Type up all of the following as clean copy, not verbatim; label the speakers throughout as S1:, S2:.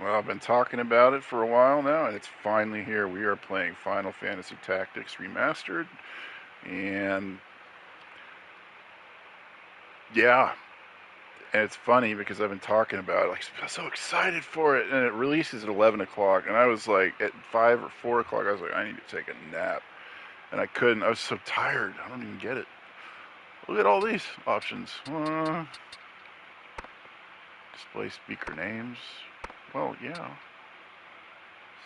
S1: Well, I've been talking about it for a while now, and it's finally here. We are playing Final Fantasy Tactics Remastered, and yeah, and it's funny because I've been talking about it, like, I'm so excited for it, and it releases at 11 o'clock, and I was like, at 5 or 4 o'clock, I was like, I need to take a nap, and I couldn't. I was so tired. I don't even get it. Look at all these options. Display speaker names. Well, yeah.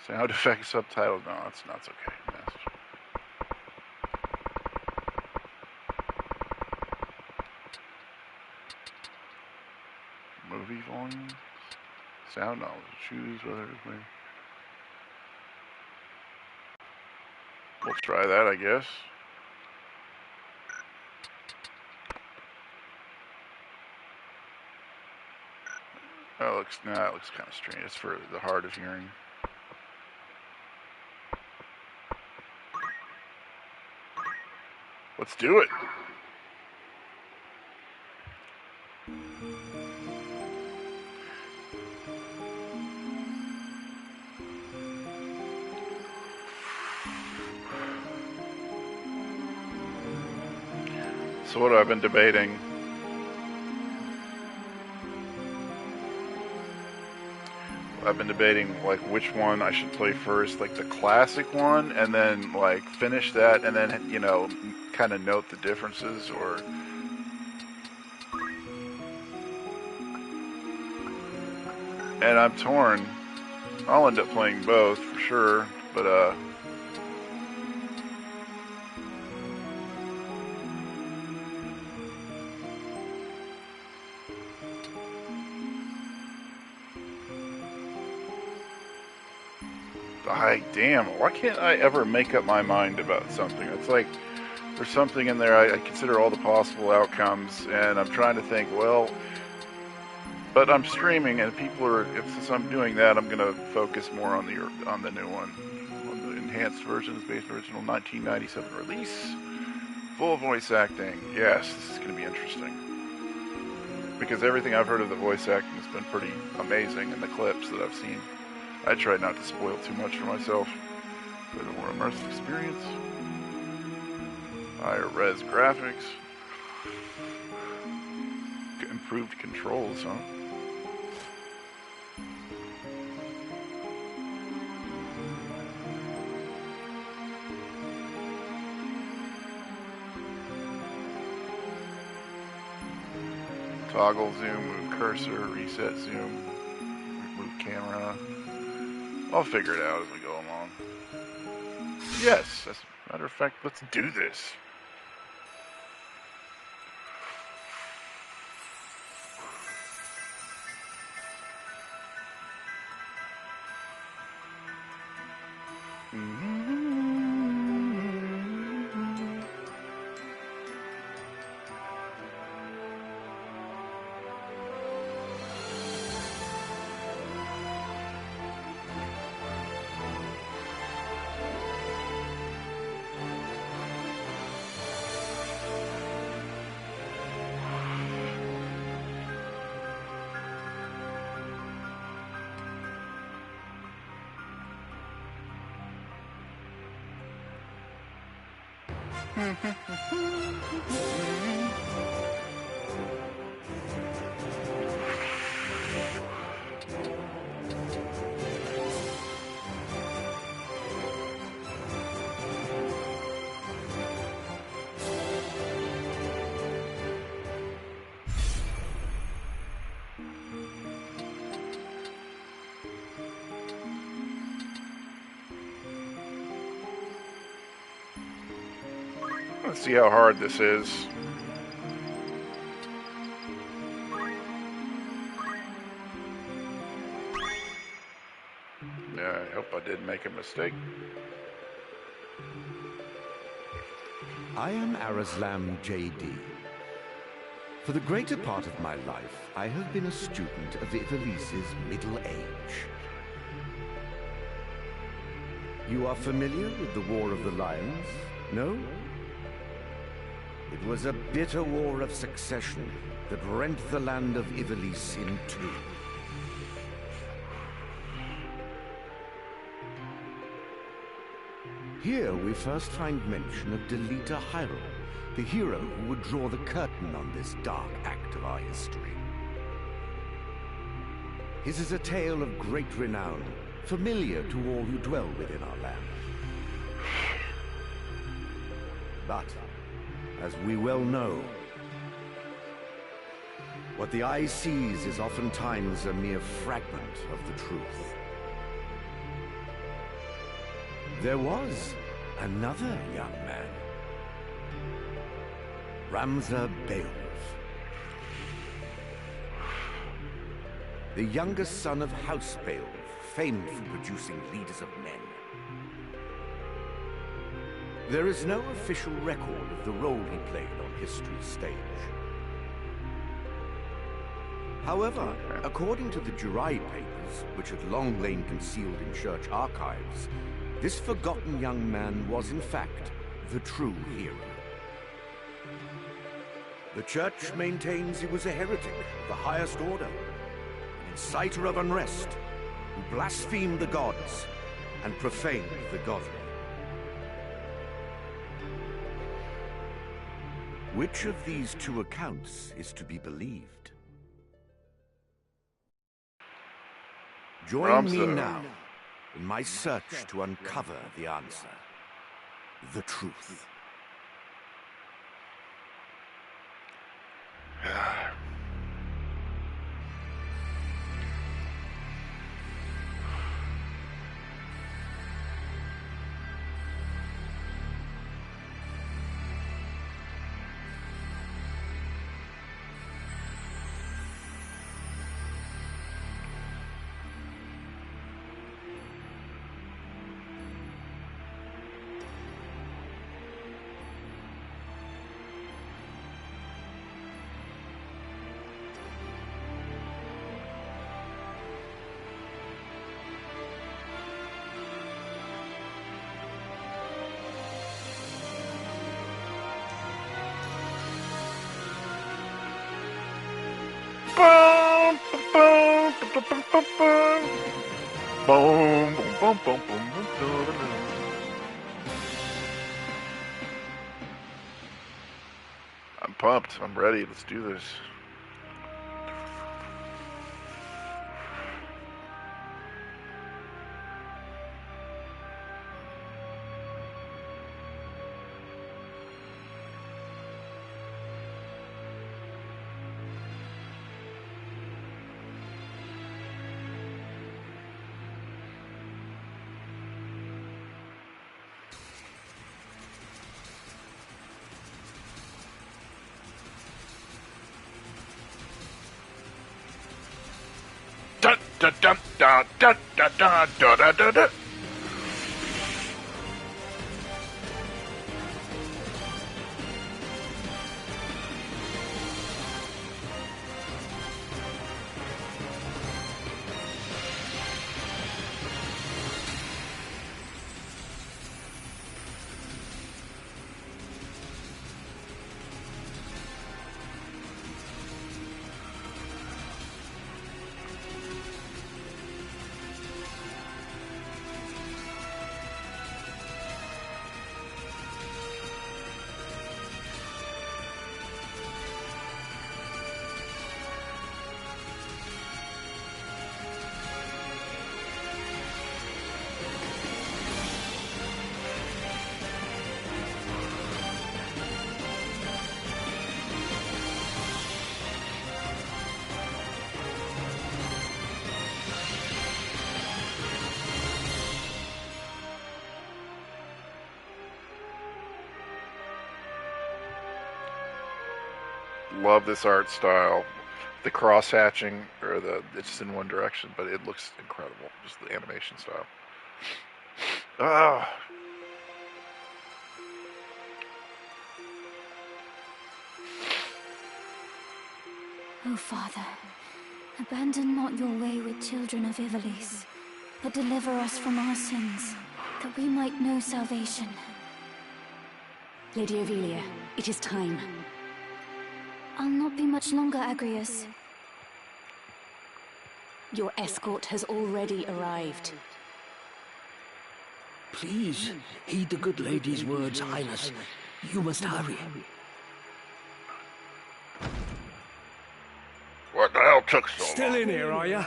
S1: Sound effects, subtitles. No, it's not okay. Message. Movie volume. Sound knowledge. Choose whether it's me. We'll try that, I guess. That looks kind of strange. It's for the hard of hearing. Let's do it. So what I've been debating. I've been debating like which one I should play first, like the classic one, and then like finish that, and then kind of note the differences, or. And I'm torn. I'll end up playing both for sure, but damn, why can't I ever make up my mind about something? It's like there's something in there. I consider all the possible outcomes, and I'm trying to think, well, but I'm streaming, and people are. Since I'm doing that, I'm going to focus more on the new one, on the enhanced versions, based original 1997 release, full voice acting. Yes, this is going to be interesting because everything I've heard of the voice acting has been pretty amazing in the clips that I've seen. I try not to spoil too much for myself. For a more immersive experience. Higher res graphics. Improved controls, huh? Toggle zoom, move cursor, reset zoom, move camera. I'll figure it out as we go along. Yes, as a matter of fact, let's do this. Let's see how hard this is. Yeah, I hope I didn't make a mistake.
S2: I am Arazlam J.D. For the greater part of my life, I have been a student of Ivalice's middle age. You are familiar with the War of the Lions? No? It was a bitter war of succession that rent the land of Ivalice in two. Here we first find mention of Delita Hyrule, the hero who would draw the curtain on this dark act of our history. His is a tale of great renown, familiar to all who dwell within our land. But, as we well know, what the eye sees is oftentimes a mere fragment of the truth. There was another young man, Ramza Beowulf, the youngest son of House Beowulf, famed for producing leaders of men. There is no official record of the role he played on history's stage. However, according to the Jirai papers, which had long lain concealed in church archives, this forgotten young man was in fact the true hero. The church maintains he was a heretic of the highest order, an inciter of unrest, who blasphemed the gods and profaned the godly. Which of these two accounts is to be believed? Join me now in my search to uncover the answer, the truth.
S1: Boom, boom, boom, boom, boom, boom. Boom, boom, boom, boom, boom, boom. I'm pumped. I'm ready. Let's do this. Da da da da da da da da da da. Love this art style. The cross hatching, or it's in one direction, but it looks incredible. Just the animation style. Ah.
S3: O Father, abandon not your wayward children of Ivalice, but deliver us from our sins, that we might know salvation.
S4: Lady Ovelia, it is time.
S3: I'll not be much longer, Agrius.
S4: Your escort has already arrived.
S5: Please, heed the good lady's words, Highness. You must hurry.
S1: What the hell took so long?
S6: Still in here, are you?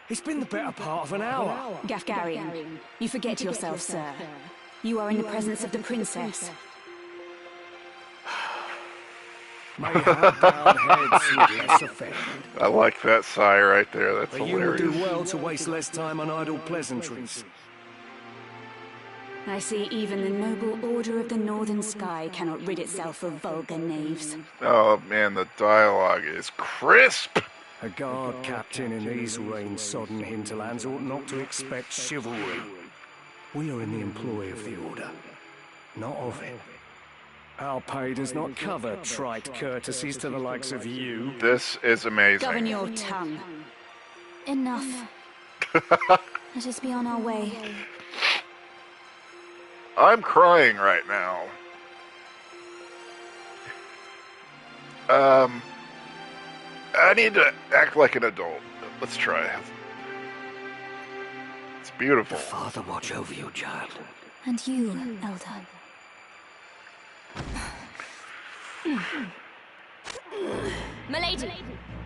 S6: It's been the better part of an hour.
S4: Gafgarian, you forget yourself, sir. You are in the presence of the princess.
S6: May her bowed heads with less offend.
S1: I like that sigh right there. That's
S6: But you will
S1: hilarious.
S6: do well to waste less time on idle pleasantries.
S4: I see even the noble order of the Northern Sky cannot rid itself of vulgar knaves.
S1: Oh man, the dialogue is crisp.
S6: A guard captain in these rain-sodden hinterlands ought not to expect chivalry. We are in the employ of the Order, not of it. Our pay does not cover trite courtesies to the likes of you.
S1: This is amazing.
S4: Govern your tongue.
S3: Enough. Let us be on our way.
S1: I'm crying right now. I need to act like an adult. Let's try it. It's beautiful.
S5: Father, watch over you, child.
S3: And you, Elder.
S7: Milady,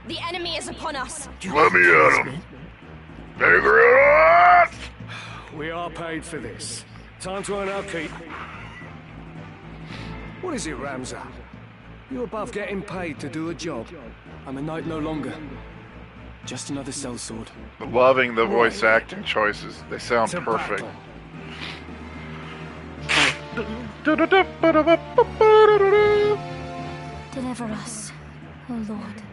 S7: the enemy is upon us.
S1: Let me at him. Vigorous!
S6: We are paid for this. Time to earn our keep. What is it, Ramza? You above getting paid to do a job?
S8: I'm a knight no longer. Just another sellsword.
S1: Loving the voice acting choices. They sound
S6: To
S1: perfect.
S3: Deliver us, O Lord.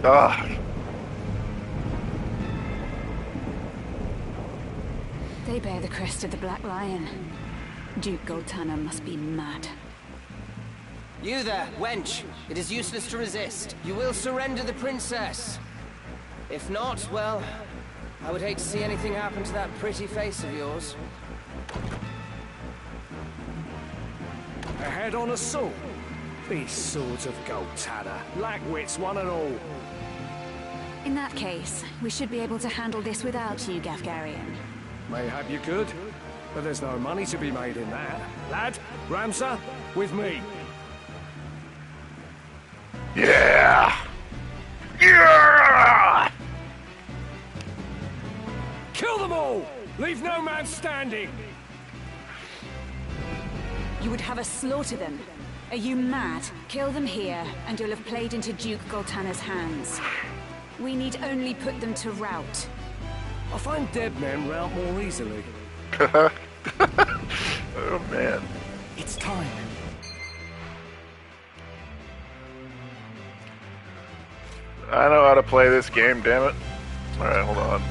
S1: Ah,
S4: They bear the crest of the Black Lion. Duke Goltana must be mad.
S9: You there, wench. It is useless to resist. You will surrender the princess. If not, well, I would hate to see anything happen to that pretty face of yours.
S6: A head on a sword? These swords of Goltana lack wits, one and all.
S4: In that case, we should be able to handle this without you, Gafgarian.
S6: Mayhap you could, but there's no money to be made in that. Lad, Ramsa, with me.
S1: yeah! Yeah!
S6: Kill them all! Leave no man standing!
S4: You would have us slaughter them. Are you mad? Kill them here, and you'll have played into Duke Goltana's hands. We need only put them to rout.
S6: I find dead men rout more easily.
S1: Oh man.
S8: It's time.
S1: I know how to play this game, damn it. Alright, hold on.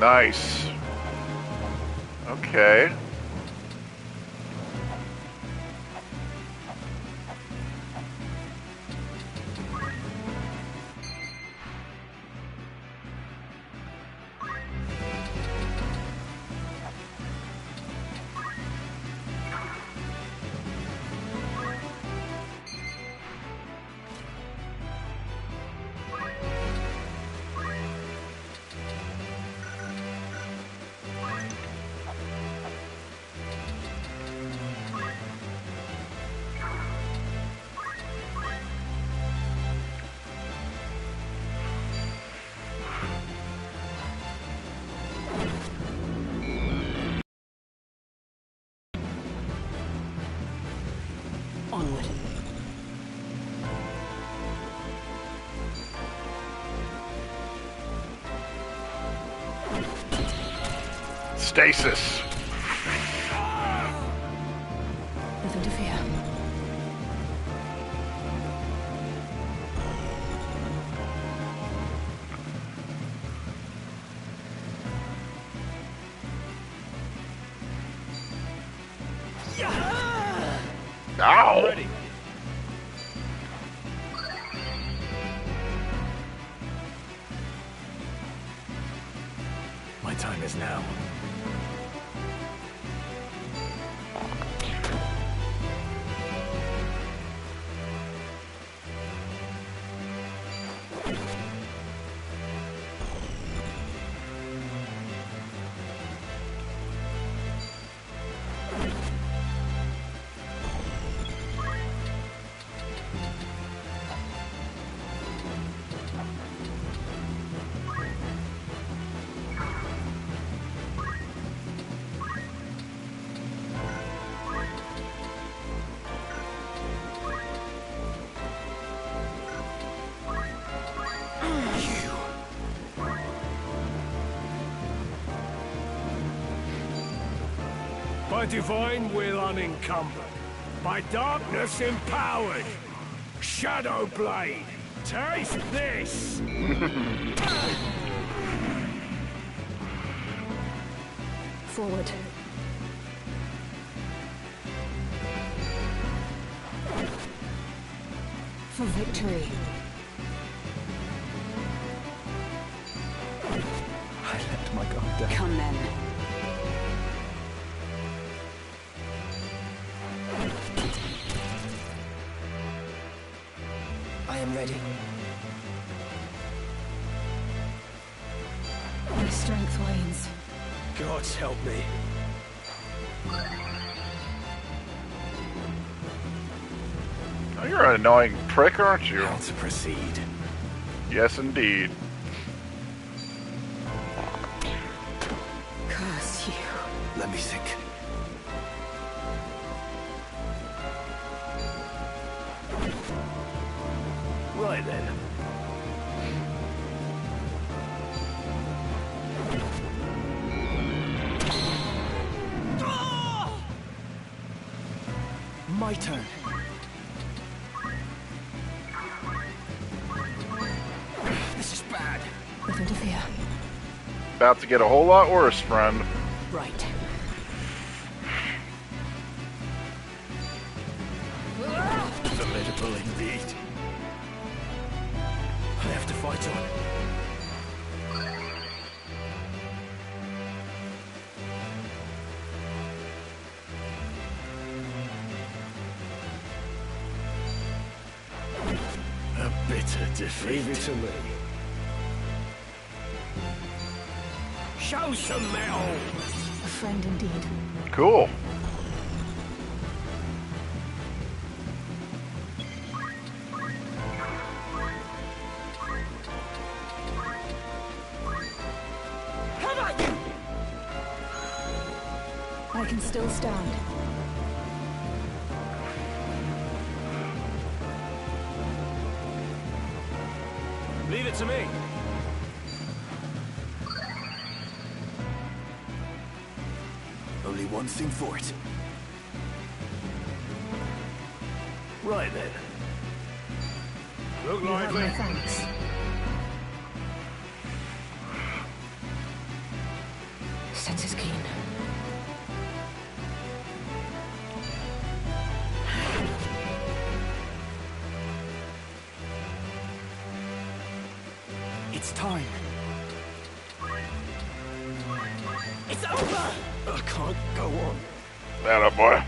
S1: Nice. Okay.
S8: Onward.
S1: Stasis.
S4: Nothing to fear.
S1: Ow!
S8: Ready.
S6: My time is now. By divine will unencumbered, by darkness empowered. Shadow Blade, taste this!
S4: Forward. For victory.
S8: I let my guard down.
S4: Come then.
S9: I am ready.
S4: My strength wanes.
S6: Gods help me.
S1: Oh, you're an annoying prick, aren't you?
S6: How to proceed?
S1: Yes, indeed.
S4: Curse you.
S6: Let me think. Right then.
S8: My turn.
S5: This is bad.
S4: Nothing to fear.
S1: About to get a whole lot worse, friend.
S4: Right.
S6: Formidable indeed. I have to fight on. A bitter defeat. Leave it to me. Show some metal!
S4: A friend indeed.
S1: Cool.
S4: I can still stand.
S8: Leave it to me.
S6: Only one thing for it. Right then. Look
S4: You have
S6: lively.
S4: my thanks. Sense is keen.
S8: It's time.
S6: It's over! I can't go on.
S1: That up, boy.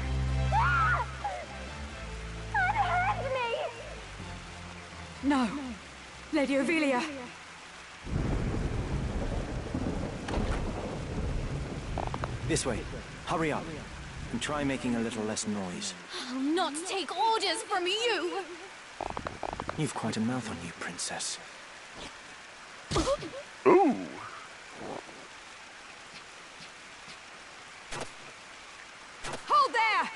S4: No. Lady Ovelia.
S10: This way. Hurry up. And try making a little less noise.
S7: I'll not take orders from you!
S10: You've quite a mouth on you, princess.
S1: Ooh.
S4: Hold there!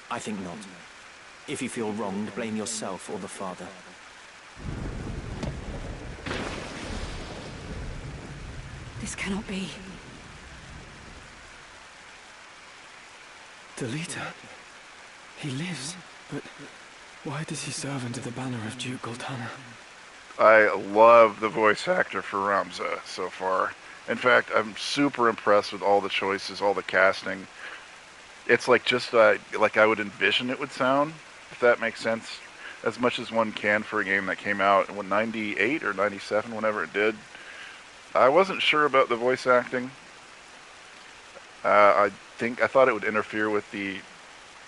S10: I think not. If you feel wronged, blame yourself or the father.
S4: This cannot be.
S8: The leader. He lives. But why does he serve under the banner of Duke Goltana?
S1: I love the voice actor for Ramza so far. In fact, I'm super impressed with all the choices, all the casting. It's like just like I would envision it would sound, if that makes sense, as much as one can for a game that came out in 98 or 97, whenever it did. I wasn't sure about the voice acting. I thought it would interfere with the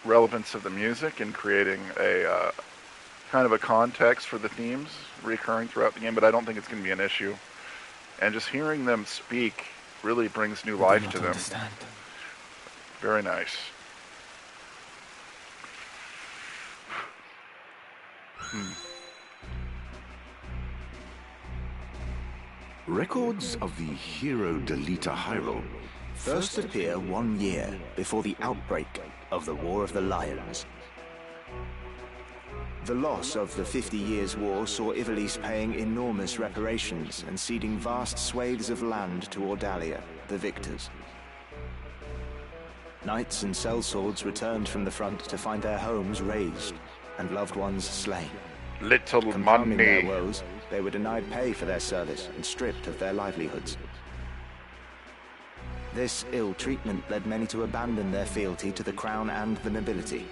S1: relevance of the music and creating a kind of a context for the themes recurring throughout the game, but I don't think it's going to be an issue. And just hearing them speak really brings new life to them.
S8: Understand.
S1: Very nice.
S2: Records of the Hero Delita Hyrule
S10: First appear 1 year before the outbreak of the War of the Lions. The loss of the 50 Years' War saw Ivalice paying enormous reparations and ceding vast swathes of land to Ordalia, the victors. Knights and sellswords returned from the front to find their homes razed and loved ones slain.
S1: Little
S10: Compounding their
S1: money.
S10: woes, they were denied pay for their service and stripped of their livelihoods. This ill treatment led many to abandon their fealty to the crown and the nobility.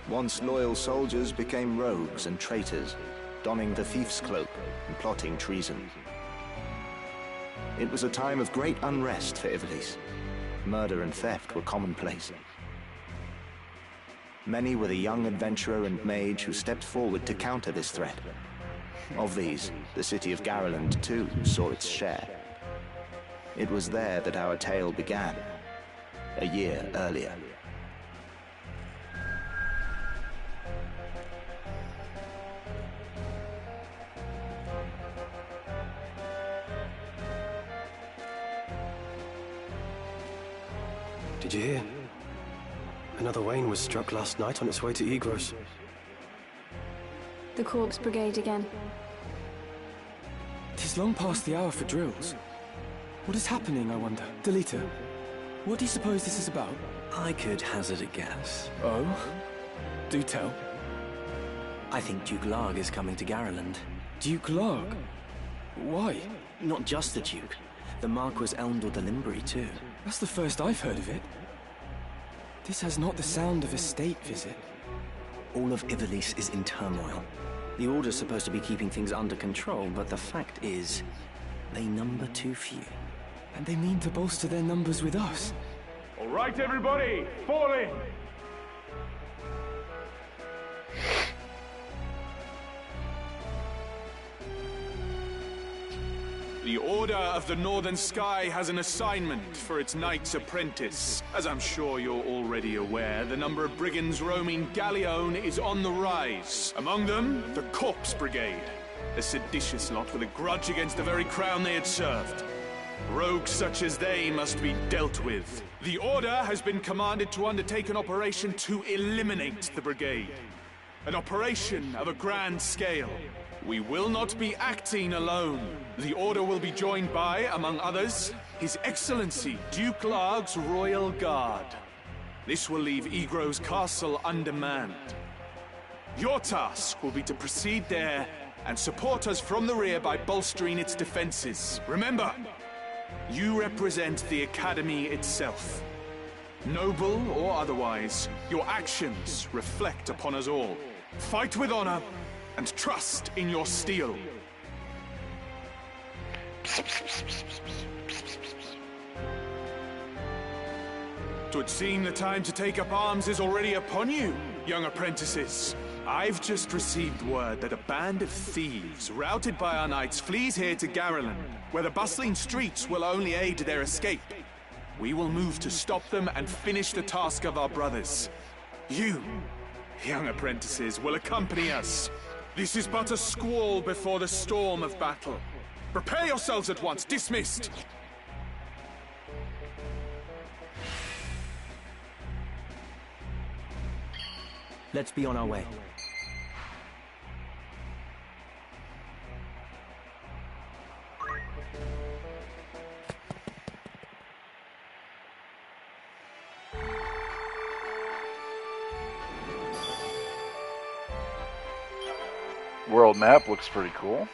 S10: Once loyal soldiers became rogues and traitors, donning the thief's cloak and plotting treason. It was a time of great unrest for Ivalice. Murder and theft were commonplace. Many were the young adventurer and mage who stepped forward to counter this threat. Of these, the city of Garland too saw its share. It was there that our tale began, a year earlier.
S6: Did you hear? Another Wayne was struck last night on its way to Egros.
S11: The Corpse Brigade again.
S8: Tis long past the hour for drills. What is happening, I wonder? Delita, what do you suppose this is about?
S5: I could hazard a guess.
S8: Oh? Do tell.
S5: I think Duke Larg is coming to Garland.
S8: Duke Larg? Why?
S5: Not just the Duke. The Marquis Elmdor de Limbri, too.
S8: That's the first I've heard of it. This has not the sound of a state visit.
S5: All of Ivalice is in turmoil. The Order's supposed to be keeping things under control, but the fact is, they number too few.
S8: And they mean to bolster their numbers with us.
S12: All right, everybody, fall in! The Order of the Northern Sky has an assignment for its Knight's Apprentice. As I'm sure you're already aware, the number of brigands roaming Galleon is on the rise. Among them, the Corpse Brigade, a seditious lot with a grudge against the very crown they had served. Rogues such as they must be dealt with. The Order has been commanded to undertake an operation to eliminate the brigade. An operation of a grand scale. We will not be acting alone. The Order will be joined by, among others, His Excellency Duke Larg's Royal Guard. This will leave Egros Castle undermanned. Your task will be to proceed there and support us from the rear by bolstering its defenses. Remember, you represent the Academy itself. Noble or otherwise, your actions reflect upon us all. Fight with honor and trust in your steel. 'Twould seem the time to take up arms is already upon you, young apprentices. I've just received word that a band of thieves, routed by our knights, flees here to Garland, where the bustling streets will only aid their escape. We will move to stop them and finish the task of our brothers. You, young apprentices, will accompany us. This is but a squall before the storm of battle. Prepare yourselves at once. Dismissed.
S5: Let's be on our way.
S1: World map looks pretty cool.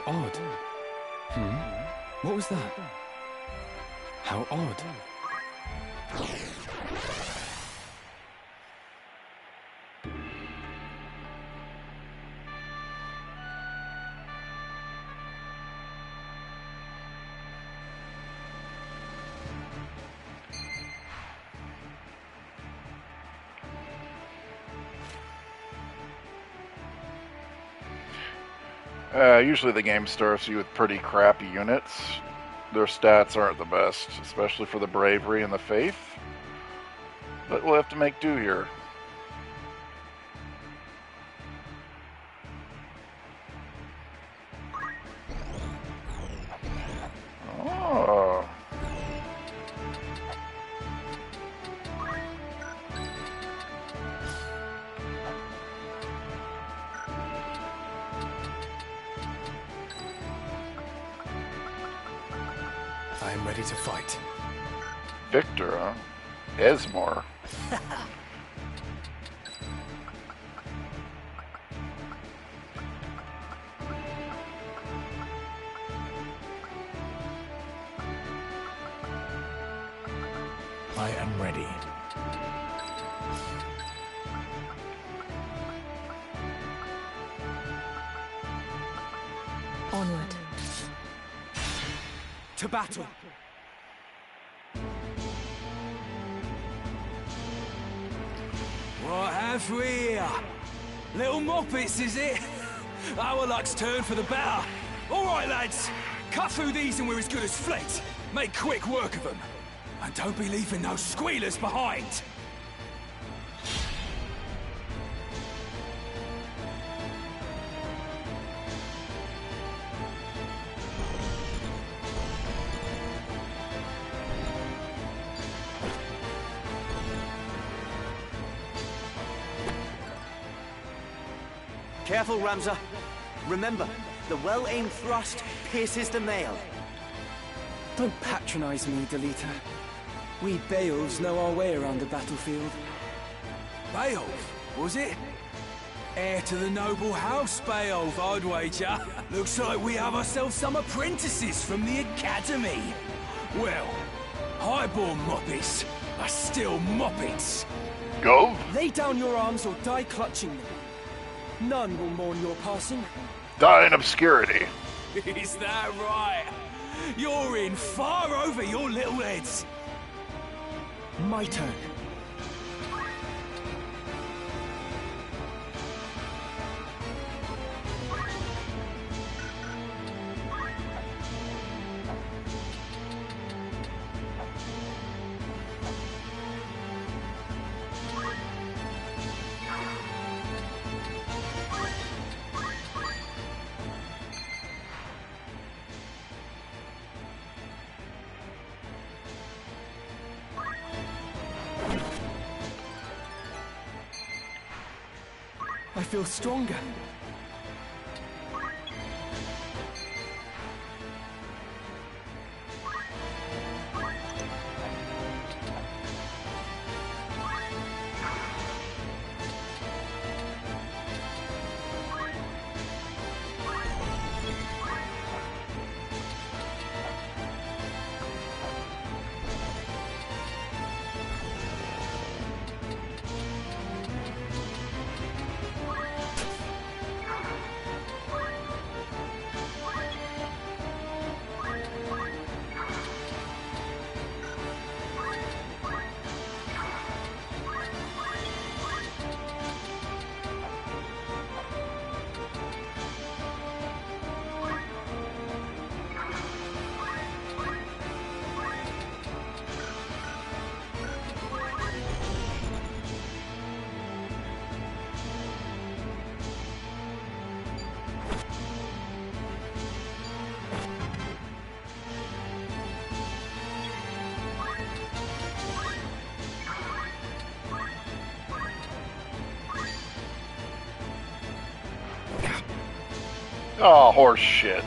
S8: odd. What was that? How odd.
S1: Usually the game starts you with pretty crappy units. Their stats aren't the best, especially for the bravery and the faith. But we'll have to make do here. Oh.
S8: I am ready to fight.
S1: Victor, huh? Esmore.
S8: I am ready.
S11: Onward.
S8: To battle! What have we here? Little moppets, is it? Our luck's turned for the better. All right, lads. Cut through these and we're as good as flint. Make quick work of them. And don't be leaving those squealers behind.
S13: Careful, Ramza. Remember, the well-aimed thrust pierces the mail.
S8: Don't patronize me, Delita. We Beowulfs know our way around the battlefield. Beowulf, was it? Heir to the noble house, Beowulf, I'd wager. Looks like we have ourselves some apprentices from the academy. Well, highborn moppets are still moppets.
S1: Go.
S8: Lay down your arms or die clutching them. None will mourn your passing.
S1: Die in obscurity.
S8: Is that right? You're in far over your little heads. My turn. I feel stronger.
S1: Oh, horse shit.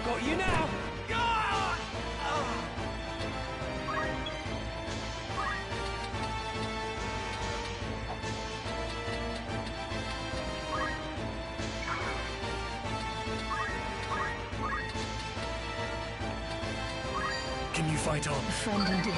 S8: Got you now!
S6: fight on.
S4: A friend indeed.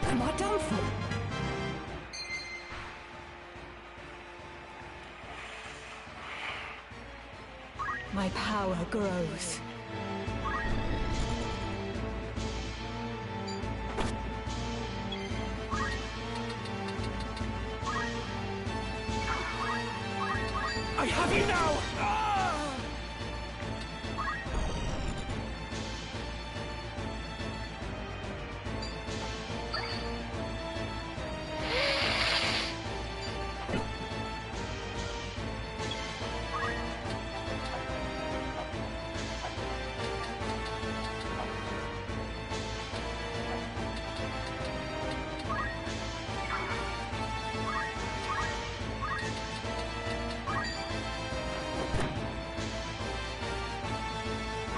S6: Am I done for?
S4: My power grows.
S6: I have you now!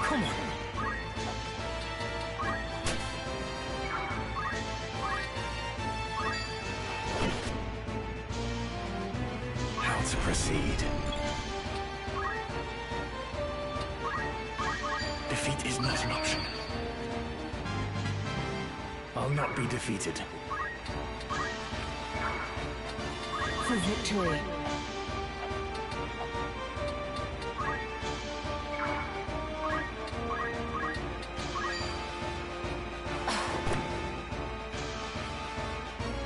S8: Come on.
S6: How to proceed? Defeat is not an option. I'll not be defeated.
S4: For victory.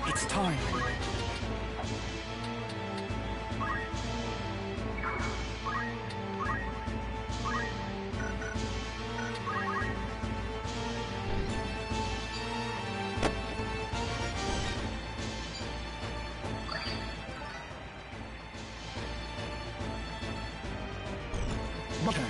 S6: It's time. My turn.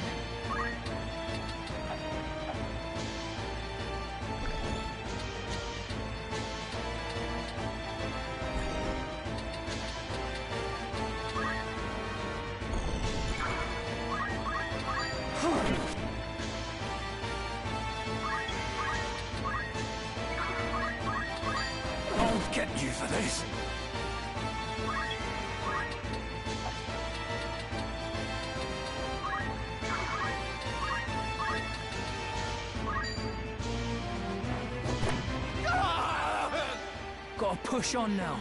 S6: I'll get you for this.
S8: Gotta push on now.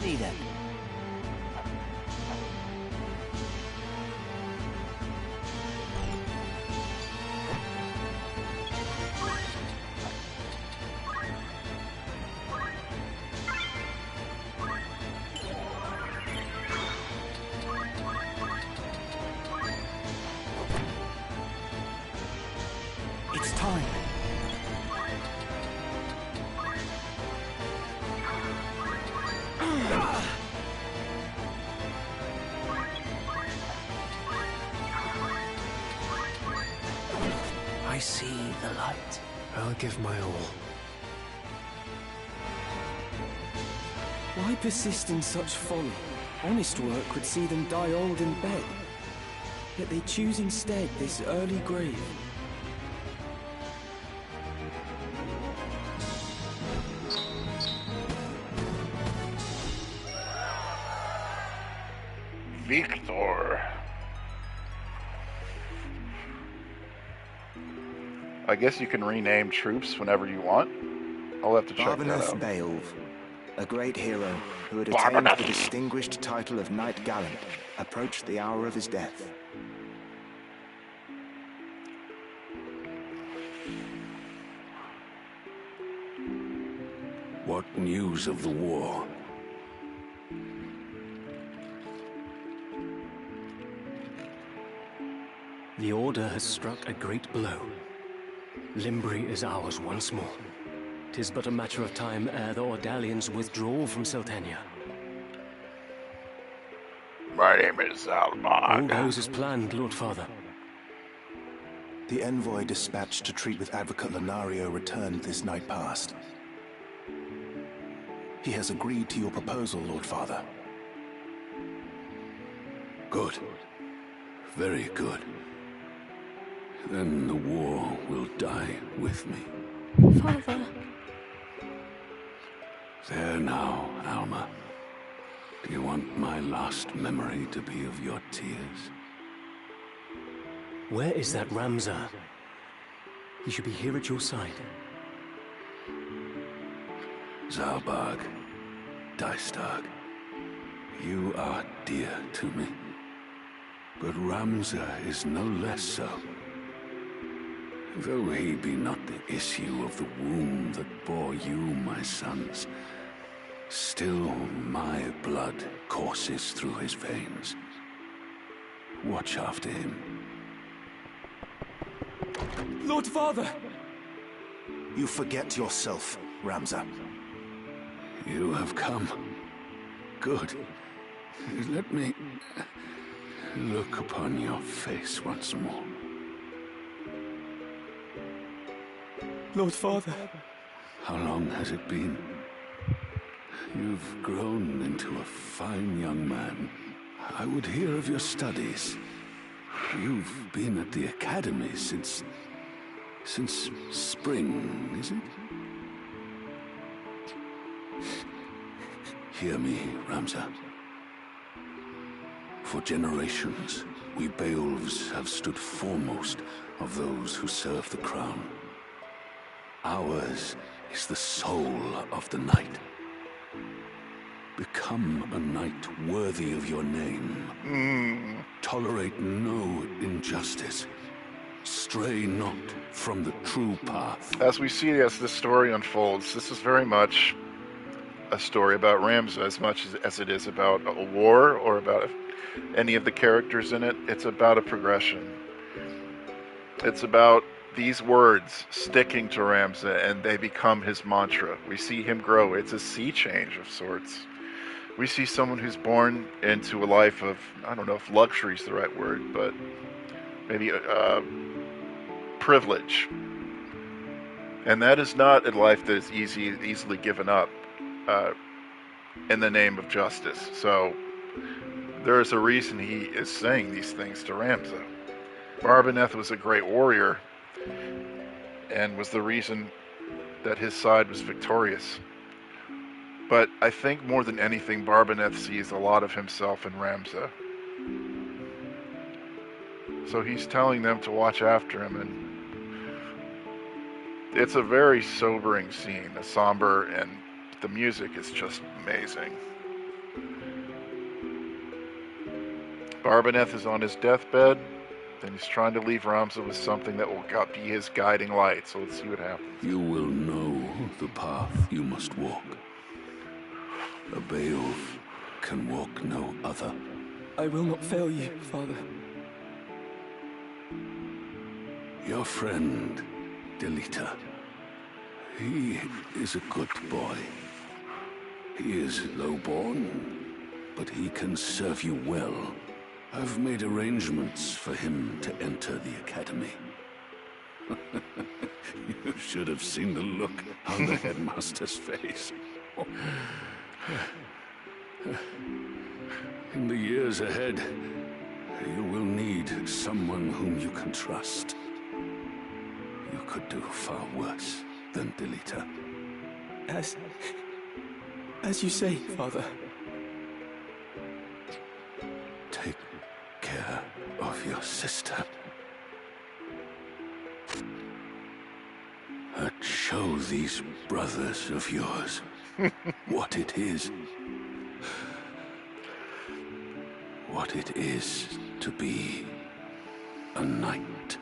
S13: Me then.
S6: the light. I'll give my all. Why persist in such folly? Honest work would see them die old in bed. Yet they choose instead this early grave.
S1: Victor. I guess you can rename troops whenever you want. I'll have to check that
S10: Barbeneth
S1: out.
S10: Beowulf, a great hero who had attained the distinguished title of Knight Gallant, approached the hour of his death.
S6: What news of the war? The Order has struck a great blow. Limbri is ours once more. 'Tis but a matter of time ere the Ordalians withdraw from Seltenia.
S1: My name is Zalbard.
S6: All goes as planned, Lord Father.
S11: The envoy dispatched to treat with Advocate Lenario returned this night past. He has agreed to your proposal, Lord Father.
S6: Good. Very good. Then the war will die with me.
S3: Father.
S6: There now, Alma. Do you want my last memory to be of your tears? Where is that Ramza? He should be here at your side. Zalbag, Dystag, you are dear to me. But Ramza is no less so. Though he be not the issue of the womb that bore you, my sons, still my blood courses through his veins. Watch after him.
S11: Lord Father! You forget yourself, Ramza.
S6: You have come. Good. Let me look upon your face once more.
S11: Lord Father.
S6: How long has it been? You've grown into a fine young man. I would hear of your studies. You've been at the academy since spring, is it? Hear me, Ramza. For generations, we Beowulfs have stood foremost of those who serve the crown. Ours is the soul of the knight. Become a knight worthy of your name. Tolerate no injustice. Stray not from the true path.
S1: As we see as this story unfolds, this is very much a story about Ramza as much as it is about a war or about any of the characters in it. It's about a progression. It's about these words sticking to Ramza and they become his mantra. We see him grow. It's a sea change of sorts. We see someone who's born into a life of, I don't know if luxury is the right word, but maybe privilege. And that is not a life that is easily given up in the name of justice. So there is a reason he is saying these things to Ramza. Barbeneth was a great warrior and was the reason that his side was victorious. But I think more than anything, Barbeneth sees a lot of himself in Ramza. So he's telling them to watch after him, and it's a very sobering scene, a somber, and the music is just amazing. Barbeneth is on his deathbed, and he's trying to leave Ramza with something that will be his guiding light, so let's see what happens.
S6: You will know the path you must walk. A Beowulf can walk no other.
S11: I will not fail you, Father.
S6: Your friend, Delita. He is a good boy. He is lowborn, but he can serve you well. I've made arrangements for him to enter the academy.
S14: You should have seen the look on the headmaster's face. In the years ahead, you will need someone whom you can trust. You could do far worse than delete her.
S15: As you say, Father.
S14: Take care of your sister. And show these brothers of yours what it is. What it is to be a knight.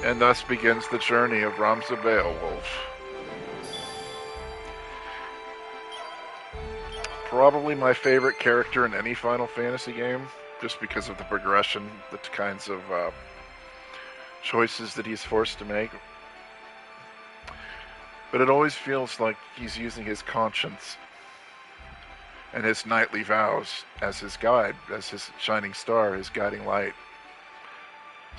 S1: And thus begins the journey of Ramza Beowulf. Probably my favorite character in any Final Fantasy game, just because of the progression, the kinds of choices that he's forced to make. But it always feels like he's using his conscience and his knightly vows as his guide, as his shining star, his guiding light.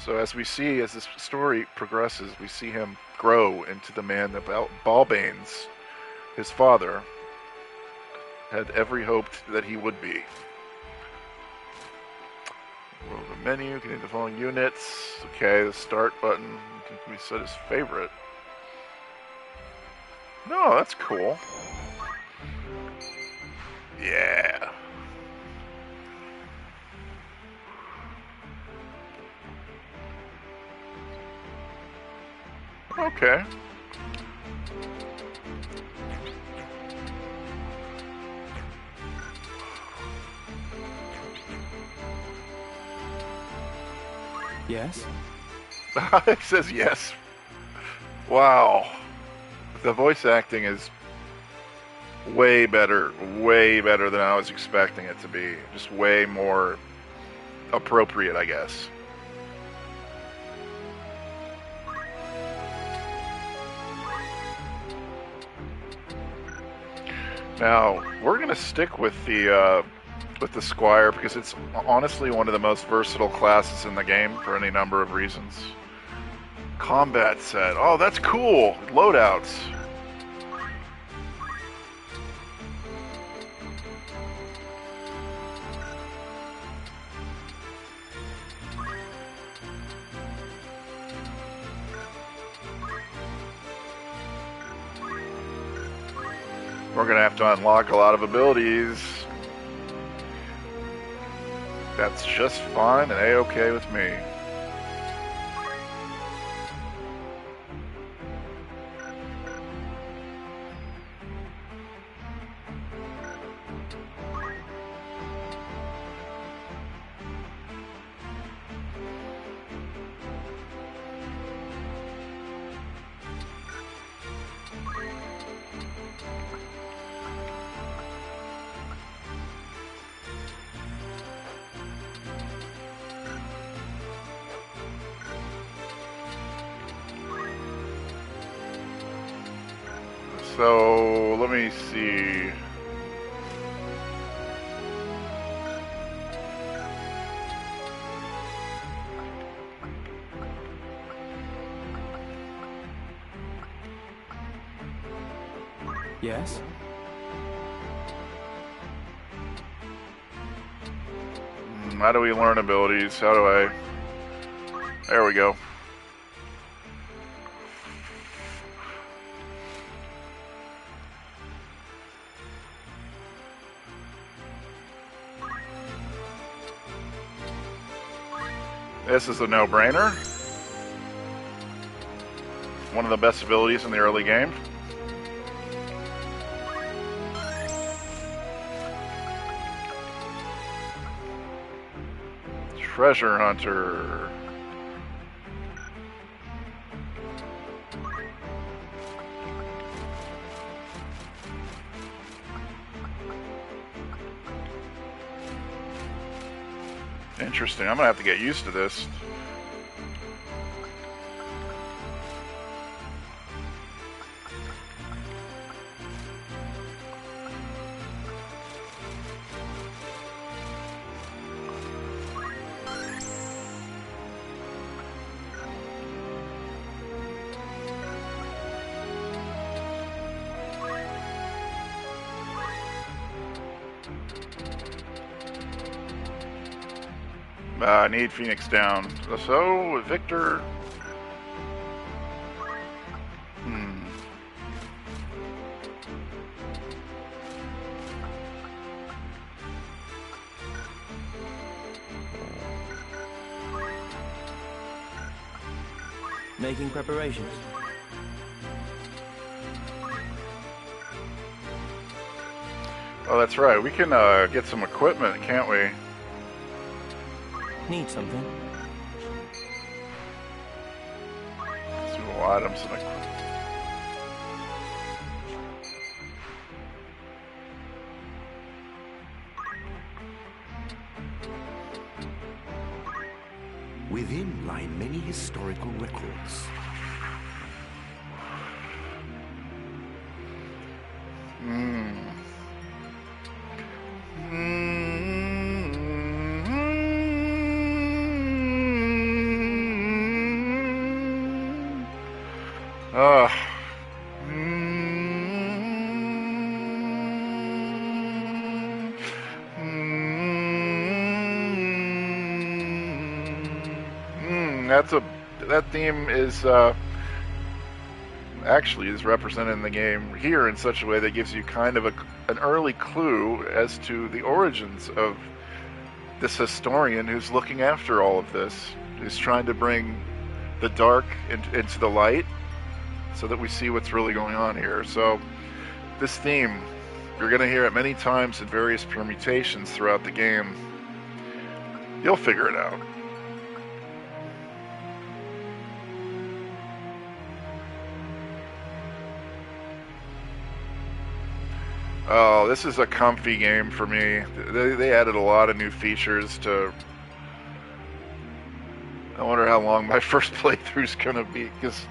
S1: So as we see, as this story progresses, we see him grow into the man that Balbanes, his father, had every hope that he would be. Roll the menu, can hit the following units. Okay, the start button can be set as favorite. No, that's cool. Yeah. Okay.
S15: Yes?
S1: It says yes. Wow. The voice acting is way better than I was expecting it to be. Just way more appropriate, I guess. Now, we're going to stick with the Squire because it's honestly one of the most versatile classes in the game for any number of reasons. Combat set. Oh, that's cool. Loadouts. We're going to have to unlock a lot of abilities. That's just fine and A-okay with me. So, let me see.
S15: Yes?
S1: How do we learn abilities? How do I... There we go. This is a no-brainer. One of the best abilities in the early game. Treasure Hunter. Interesting. I'm gonna have to get used to this. I need Phoenix down. So, Victor.
S13: Making preparations.
S1: Oh, that's right. We can get some equipment, can't we?
S13: Need something?
S1: Consumable items and equipment.
S2: Within lie many historical records.
S1: That theme is actually is represented in the game here in such a way that gives you kind of an early clue as to the origins of this historian who's looking after all of this, who's trying to bring the dark into the light so that we see what's really going on here. So this theme, you're going to hear it many times in various permutations throughout the game. You'll figure it out. Oh, this is a comfy game for me. They added a lot of new features to... I wonder how long my first playthrough's gonna be, because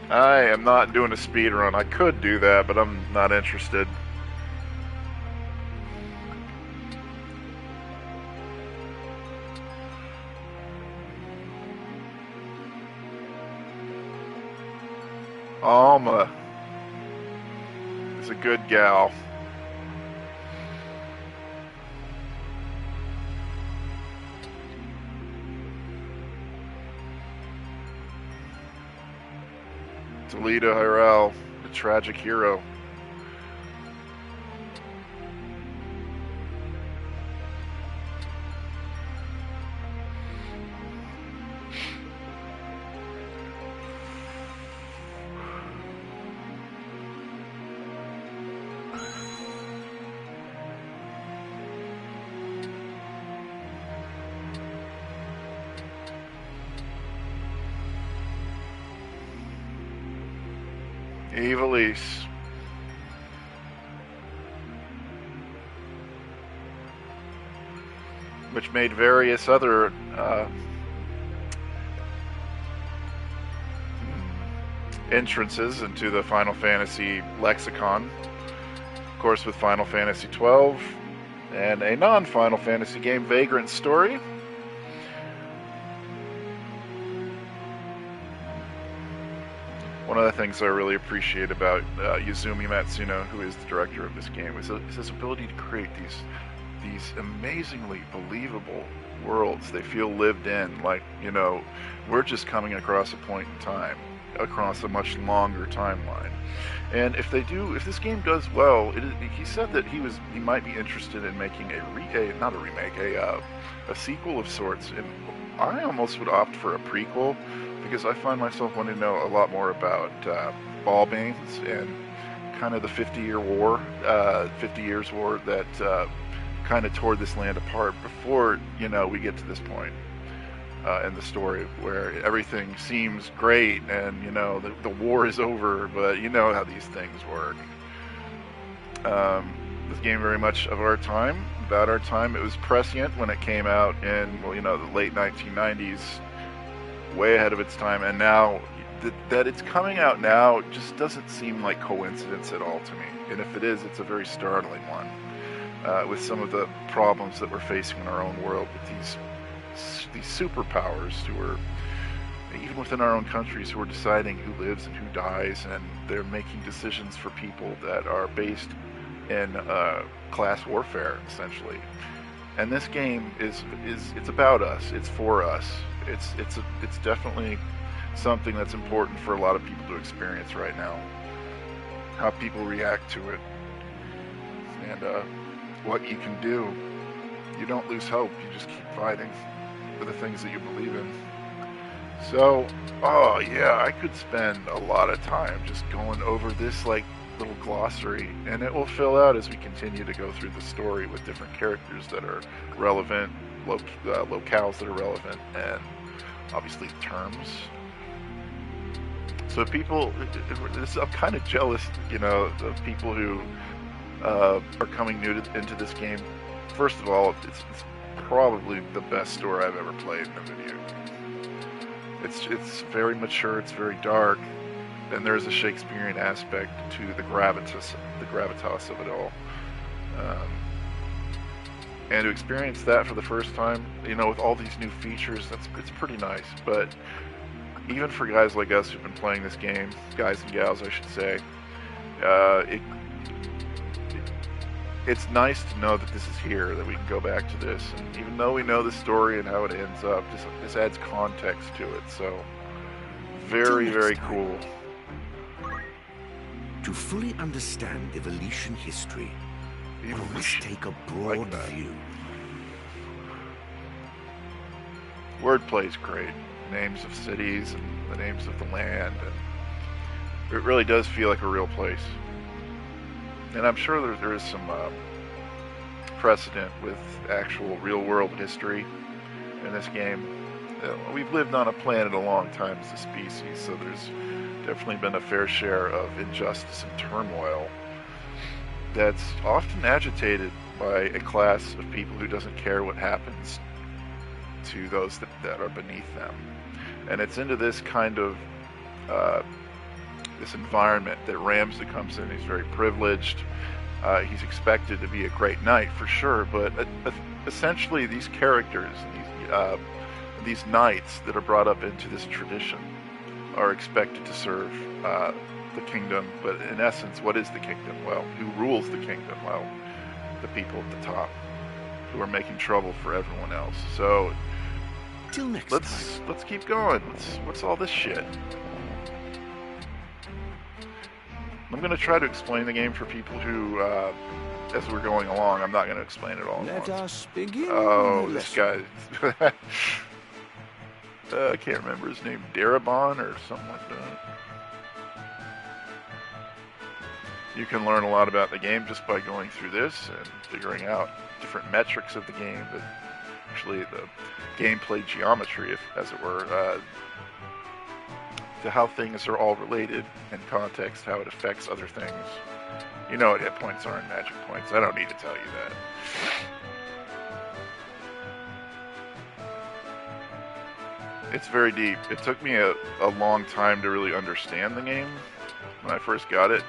S1: I am not doing a speed run. I could do that, but I'm not interested. Alma is a good gal. Toledo Hirel, the tragic hero. Evilise. Which made various other entrances into the Final Fantasy lexicon. Of course, with Final Fantasy XII and a non-Final Fantasy game, Vagrant Story. One of the things I really appreciate about Yuzumi Matsuno, who is the director of this game, is his ability to create these amazingly believable worlds. They feel lived in, like, you know, we're just coming across a point in time, across a much longer timeline. And if this game does well, he said that he might be interested in making a sequel of sorts. And I almost would opt for a prequel, because I find myself wanting to know a lot more about Ballbanes and kind of the 50 Years War that kind of tore this land apart before, you know, we get to this point in the story where everything seems great and, you know, the war is over, but you know how these things work. This game very much of our time, about our time. It was prescient when it came out in, well, the late 1990s, way ahead of its time, and now that it's coming out now just doesn't seem like coincidence at all to me. And if it is, it's a very startling one, with some of the problems that we're facing in our own world with these superpowers who are, even within our own countries, who are deciding who lives and who dies, and they're making decisions for people that are based in class warfare, essentially. And this game is it's about us. It's for us. It's definitely something that's important for a lot of people to experience right now. How people react to it, and what you can do. You don't lose hope. You just keep fighting for the things that you believe in. So, oh yeah, I could spend a lot of time just going over this little glossary, and it will fill out as we continue to go through the story with different characters that are relevant, locales that are relevant, and obviously terms. So people, I'm kind of jealous, of people who are coming new into this game. First of all, it's probably the best story I've ever played in a video game. It's very mature, it's very dark, and there's a Shakespearean aspect to the gravitas of it all. And to experience that for the first time, with all these new features, it's pretty nice. But even for guys like us who've been playing this game, guys and gals, I should say, it's nice to know that this is here, that we can go back to this. And even though we know the story and how it ends up, this adds context to it. So, very, very cool.
S2: To fully understand Evolution history, we must take a broad view.
S1: Wordplay's great. Names of cities and the names of the land, and it really does feel like a real place. And I'm sure there is some precedent with actual real-world history in this game. We've lived on a planet a long time as a species, so there's definitely been a fair share of injustice and turmoil that's often agitated by a class of people who doesn't care what happens to those that are beneath them. And it's into this kind of this environment that Ramsey comes in. He's very privileged. He's expected to be a great knight for sure, but essentially these characters, these knights that are brought up into this tradition, are expected to serve the kingdom. But in essence, what is the kingdom? Well, who rules the kingdom? Well, the people at the top, who are making trouble for everyone else. So
S2: till next
S1: let's keep going. What's all this shit? I'm going to try to explain the game for people who, as we're going along, I'm not going to explain it all at once.
S6: Let us begin.
S1: Oh, this guy. I can't remember his name. Darabon or something like that. You can learn a lot about the game just by going through this and figuring out different metrics of the game, but actually the gameplay geometry, as it were, to how things are all related in context, how it affects other things. You know what hit points are and magic points. I don't need to tell you that. It's very deep. It took me a long time to really understand the game. When I first got it,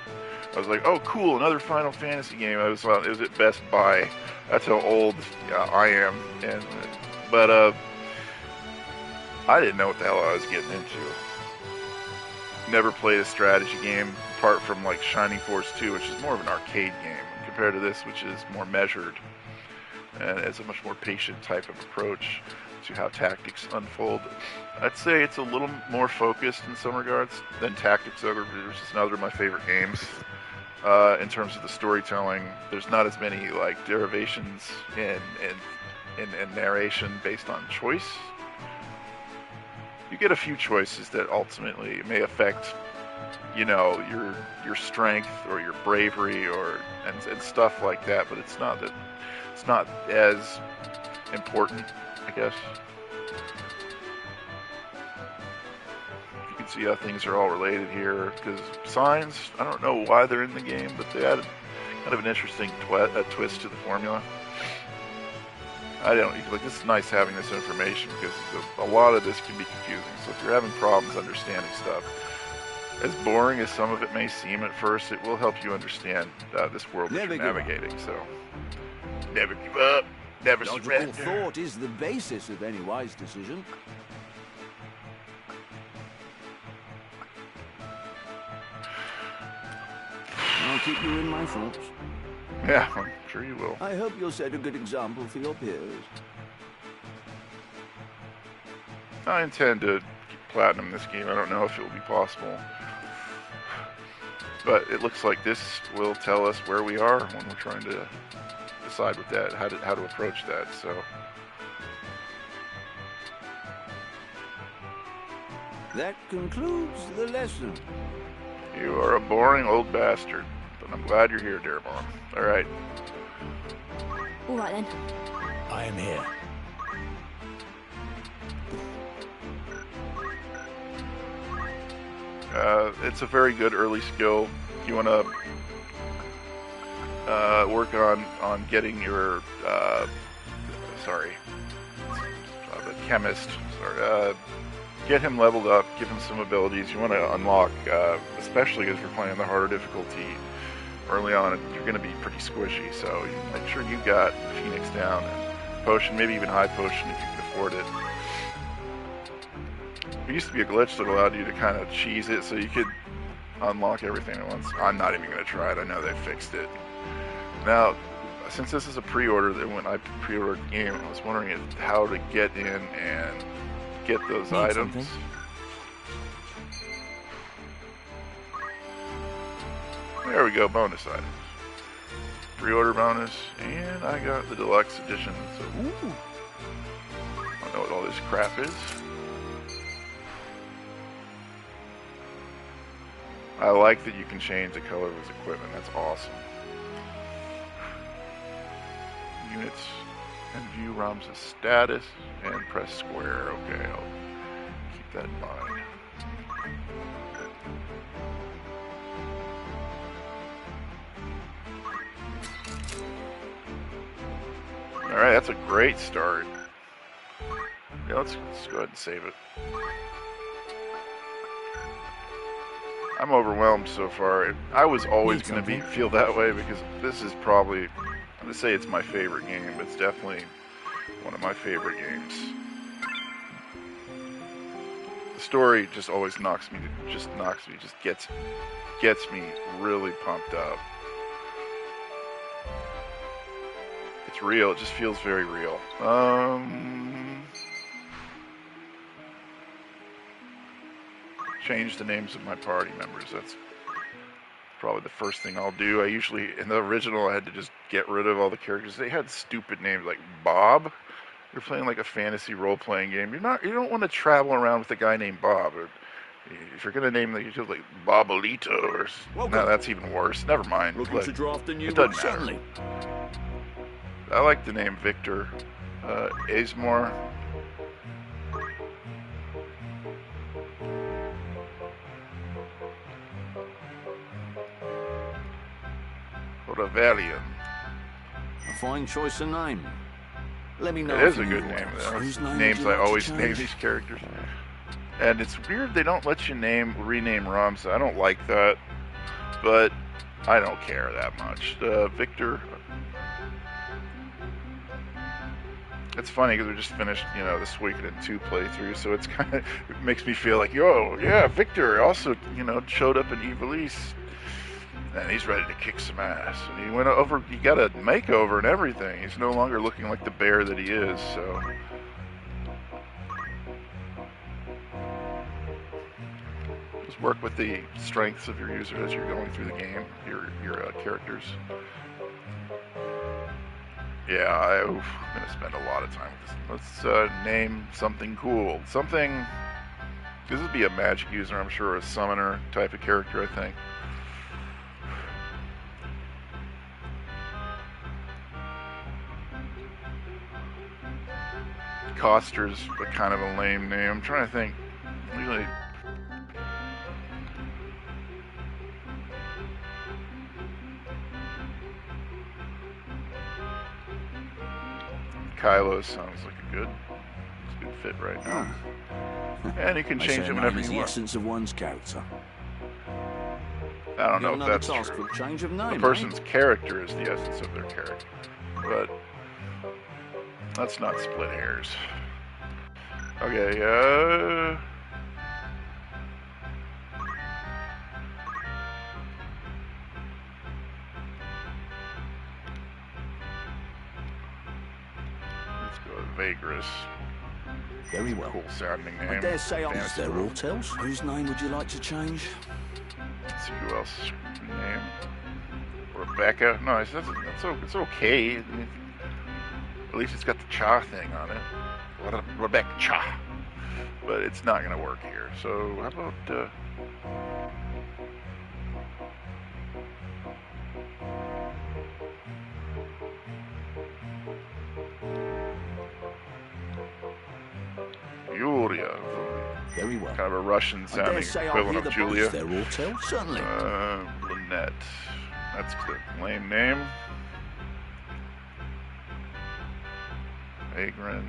S1: I was like, oh cool, another Final Fantasy game. It was at Best Buy. That's how old I am. But I didn't know what the hell I was getting into. Never played a strategy game apart from like Shining Force 2, which is more of an arcade game compared to this, which is more measured and has a much more patient type of approach to how tactics unfold. I'd say it's a little more focused in some regards than Tactics Ogre, which is another of my favorite games. In terms of the storytelling, there's not as many like derivations in narration based on choice. You get a few choices that ultimately may affect, your strength or your bravery and stuff like that. But it's not as important, I guess. You can see how things are all related here, because signs, I don't know why they're in the game, but they added kind of an interesting twist to the formula. I don't like. This is nice having this information because a lot of this can be confusing. So if you're having problems understanding stuff, as boring as some of it may seem at first, it will help you understand this world that you're navigating. So never give up, never surrender.
S16: Logical thought is the basis of any wise decision. I'll keep you in my thoughts.
S1: Yeah, I'm sure you will.
S16: I hope you'll set a good example for your peers.
S1: I intend to platinum this game. I don't know if it will be possible. But it looks like this will tell us where we are when we're trying to decide with that, how to approach that. So
S16: that concludes the lesson.
S1: You are a boring old bastard, but I'm glad you're here, Darabon. All right.
S3: All right then.
S8: I am here.
S1: It's a very good early skill. You want to work on getting your the chemist. Get him leveled up. Give him some abilities. You want to unlock, especially as you're playing the harder difficulty. Early on, you're going to be pretty squishy, so you make sure you got Phoenix down and potion, maybe even high potion if you can afford it. There used to be a glitch that allowed you to kind of cheese it so you could unlock everything at once. I'm not even going to try it. I know they fixed it. Now, since this is a pre-order, that when I pre-ordered the game, I was wondering how to get in and get those items. Something? There we go, bonus items. Pre-order bonus, and I got the deluxe edition, so ooh. I don't know what all this crap is. I like that you can change the color of his equipment, that's awesome. Units, and view Ram's status, and press square, okay, I'll keep that in mind. Alright, that's a great start. Yeah, let's go ahead and save it. I'm overwhelmed so far. I was always going to feel that way because this is probably, I'm going to say it's my favorite game, but it's definitely one of my favorite games. The story just always just gets me really pumped up. It's real, it just feels very real. Change the names of my party members. That's probably the first thing I'll do. I usually, in the original, I had to just get rid of all the characters. They had stupid names like Bob. You're playing like a fantasy role-playing game. You don't want to travel around with a guy named Bob. Or if you're gonna name you like Bobolito or no, that's even worse. Never mind.
S16: Looking to draft a new
S1: it doesn't matter. I like the name Victor. Asmore. Valiant.
S16: A fine choice of name. Let me know.
S1: It is a good name. Names I always name these characters. And it's weird they don't let you rename Ramza. I don't like that, but I don't care that much. Victor. It's funny because we just finished, the Suikoden 2 playthrough, so it's kind of it makes me feel like, Victor also, showed up in Ivalice. And he's ready to kick some ass. And he went over, he got a makeover and everything. He's no longer looking like the bear that he is, so. Just work with the strengths of your user as you're going through the game, your characters. Yeah, I'm going to spend a lot of time with this. Let's name something cool. Something, this would be a magic user, I'm sure, a summoner type of character, I think. Coster's a kind of a lame name. I'm trying to think. Usually, Kylo sounds like a good fit right now. And you can change it whenever you
S16: the
S1: want.
S16: essence of one's character.
S1: I don't know if that's
S16: task
S1: true.
S16: for change of name,
S1: The person's character is the essence of their character. But let's not split hairs. Okay, let's go with Vagrus.
S2: Very well.
S1: Cool sounding name.
S16: I dare say
S2: Is there all tales?
S16: Whose name would you like to change?
S1: Let's see who else name. Rebecca. No, it's okay. I mean, at least it's got the Cha thing on it. Rebecca Cha. But it's not going to work here. So how about Yulia.
S2: Very well.
S1: Kind of a Russian-sounding equivalent of Julia.
S2: Is there all tales? Certainly.
S1: Lynette. That's the lame name. Agrin.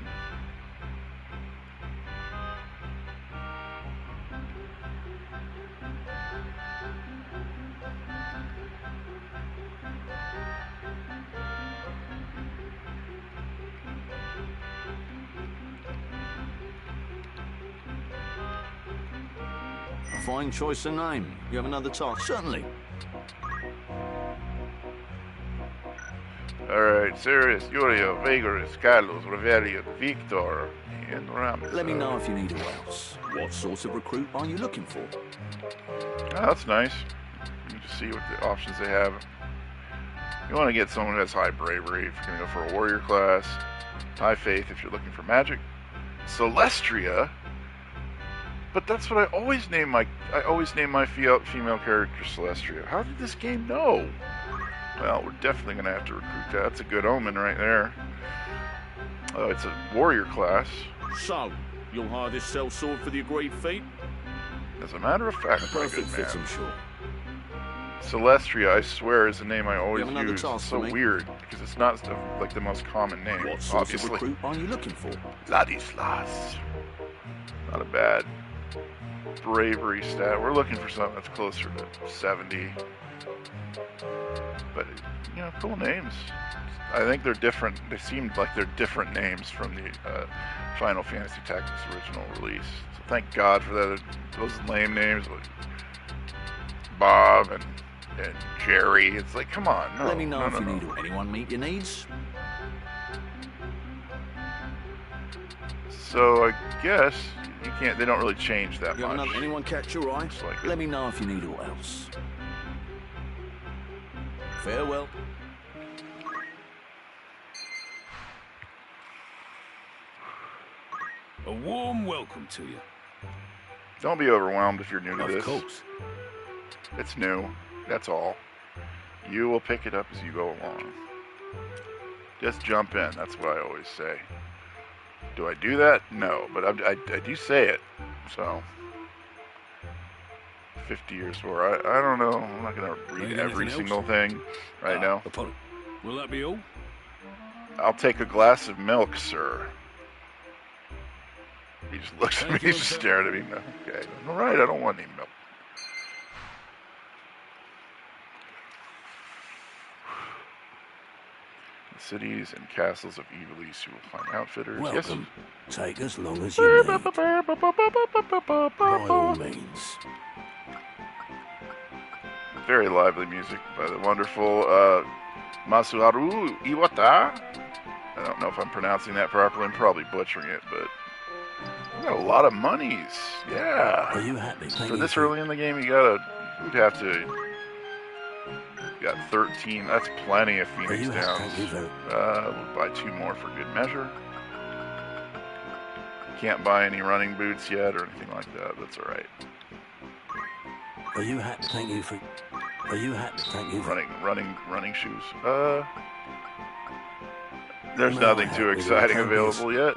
S16: A fine choice of name. You have another task? Certainly.
S1: Alright, Sirius, Yuria, Vagrus, Carlos, Reverian, Victor, and Ramis.
S16: Let me know if you need a else. What sort of recruit are you looking for?
S1: Oh, that's nice. You can just see what the options they have. You want to get someone who has high bravery if you're going to go for a warrior class. High faith if you're looking for magic. Celestria. But that's what I always name my female character Celestria. How did this game know? Well, we're definitely going to have to recruit that. That's a good omen right there. Oh, it's a warrior class.
S14: So, you'll hire this sellsword for the agreed fee?
S1: As a matter of fact, my good
S16: Perfect fit,
S1: man.
S16: I'm sure.
S1: Celestria, I swear, is a name I always
S16: You have another
S1: use.
S16: task
S1: It's so
S16: for me?
S1: weird, because it's not like the most common name,
S16: What sort
S1: obviously.
S16: of recruit are you looking for?
S1: Ladislas. Not a bad bravery stat. We're looking for something that's closer to 70. But, you know, cool names. I think they're different. They seemed like they're different names from the Final Fantasy Tactics original release. So thank God for that. Those lame names like Bob and Jerry. It's like, come on. No,
S16: Let me know
S1: no,
S16: if
S1: no,
S16: you
S1: no.
S16: need anyone meet your needs.
S1: So I guess you can't. They don't really change that
S16: You have
S1: much.
S16: anyone catch your eye?
S1: It's like
S16: Let me know if you need all else. Farewell.
S14: A warm welcome to you.
S1: Don't be overwhelmed if you're new to
S14: Of
S1: this.
S14: course.
S1: It's new. That's all. You will pick it up as you go along. Just jump in. That's what I always say. Do I do that? No, but I do say it. So, 50 years for. I don't know. I'm not going to read
S14: Need
S1: every
S14: anything
S1: single thing right now.
S14: Upon. Will that be all?
S1: I'll take a glass of milk, sir. He just looks at me,
S14: Thank you,
S1: he's just
S14: sir.
S1: staring at me. Okay, all right, I don't want any milk. The cities and castles of Evilise, you will find outfitters.
S6: Welcome. Take as long as you need. By all means.
S1: Very lively music by the wonderful Masuharu Iwata. I don't know if I'm pronouncing that properly. I'm probably butchering it, but we got a lot of monies. Yeah.
S6: Are you happy?
S1: For this early in the game, you'd have to. You got 13. That's plenty of Phoenix
S6: you happy?
S1: Downs. We'll buy 2 more for good measure. Can't buy any running boots yet or anything like that. That's all right.
S6: Are you happy? Thank you for. Are you happy? Thank you for.
S1: Running shoes. There's
S6: May
S1: nothing
S6: I
S1: too
S6: help with your
S1: exciting
S6: progress?
S1: available yet.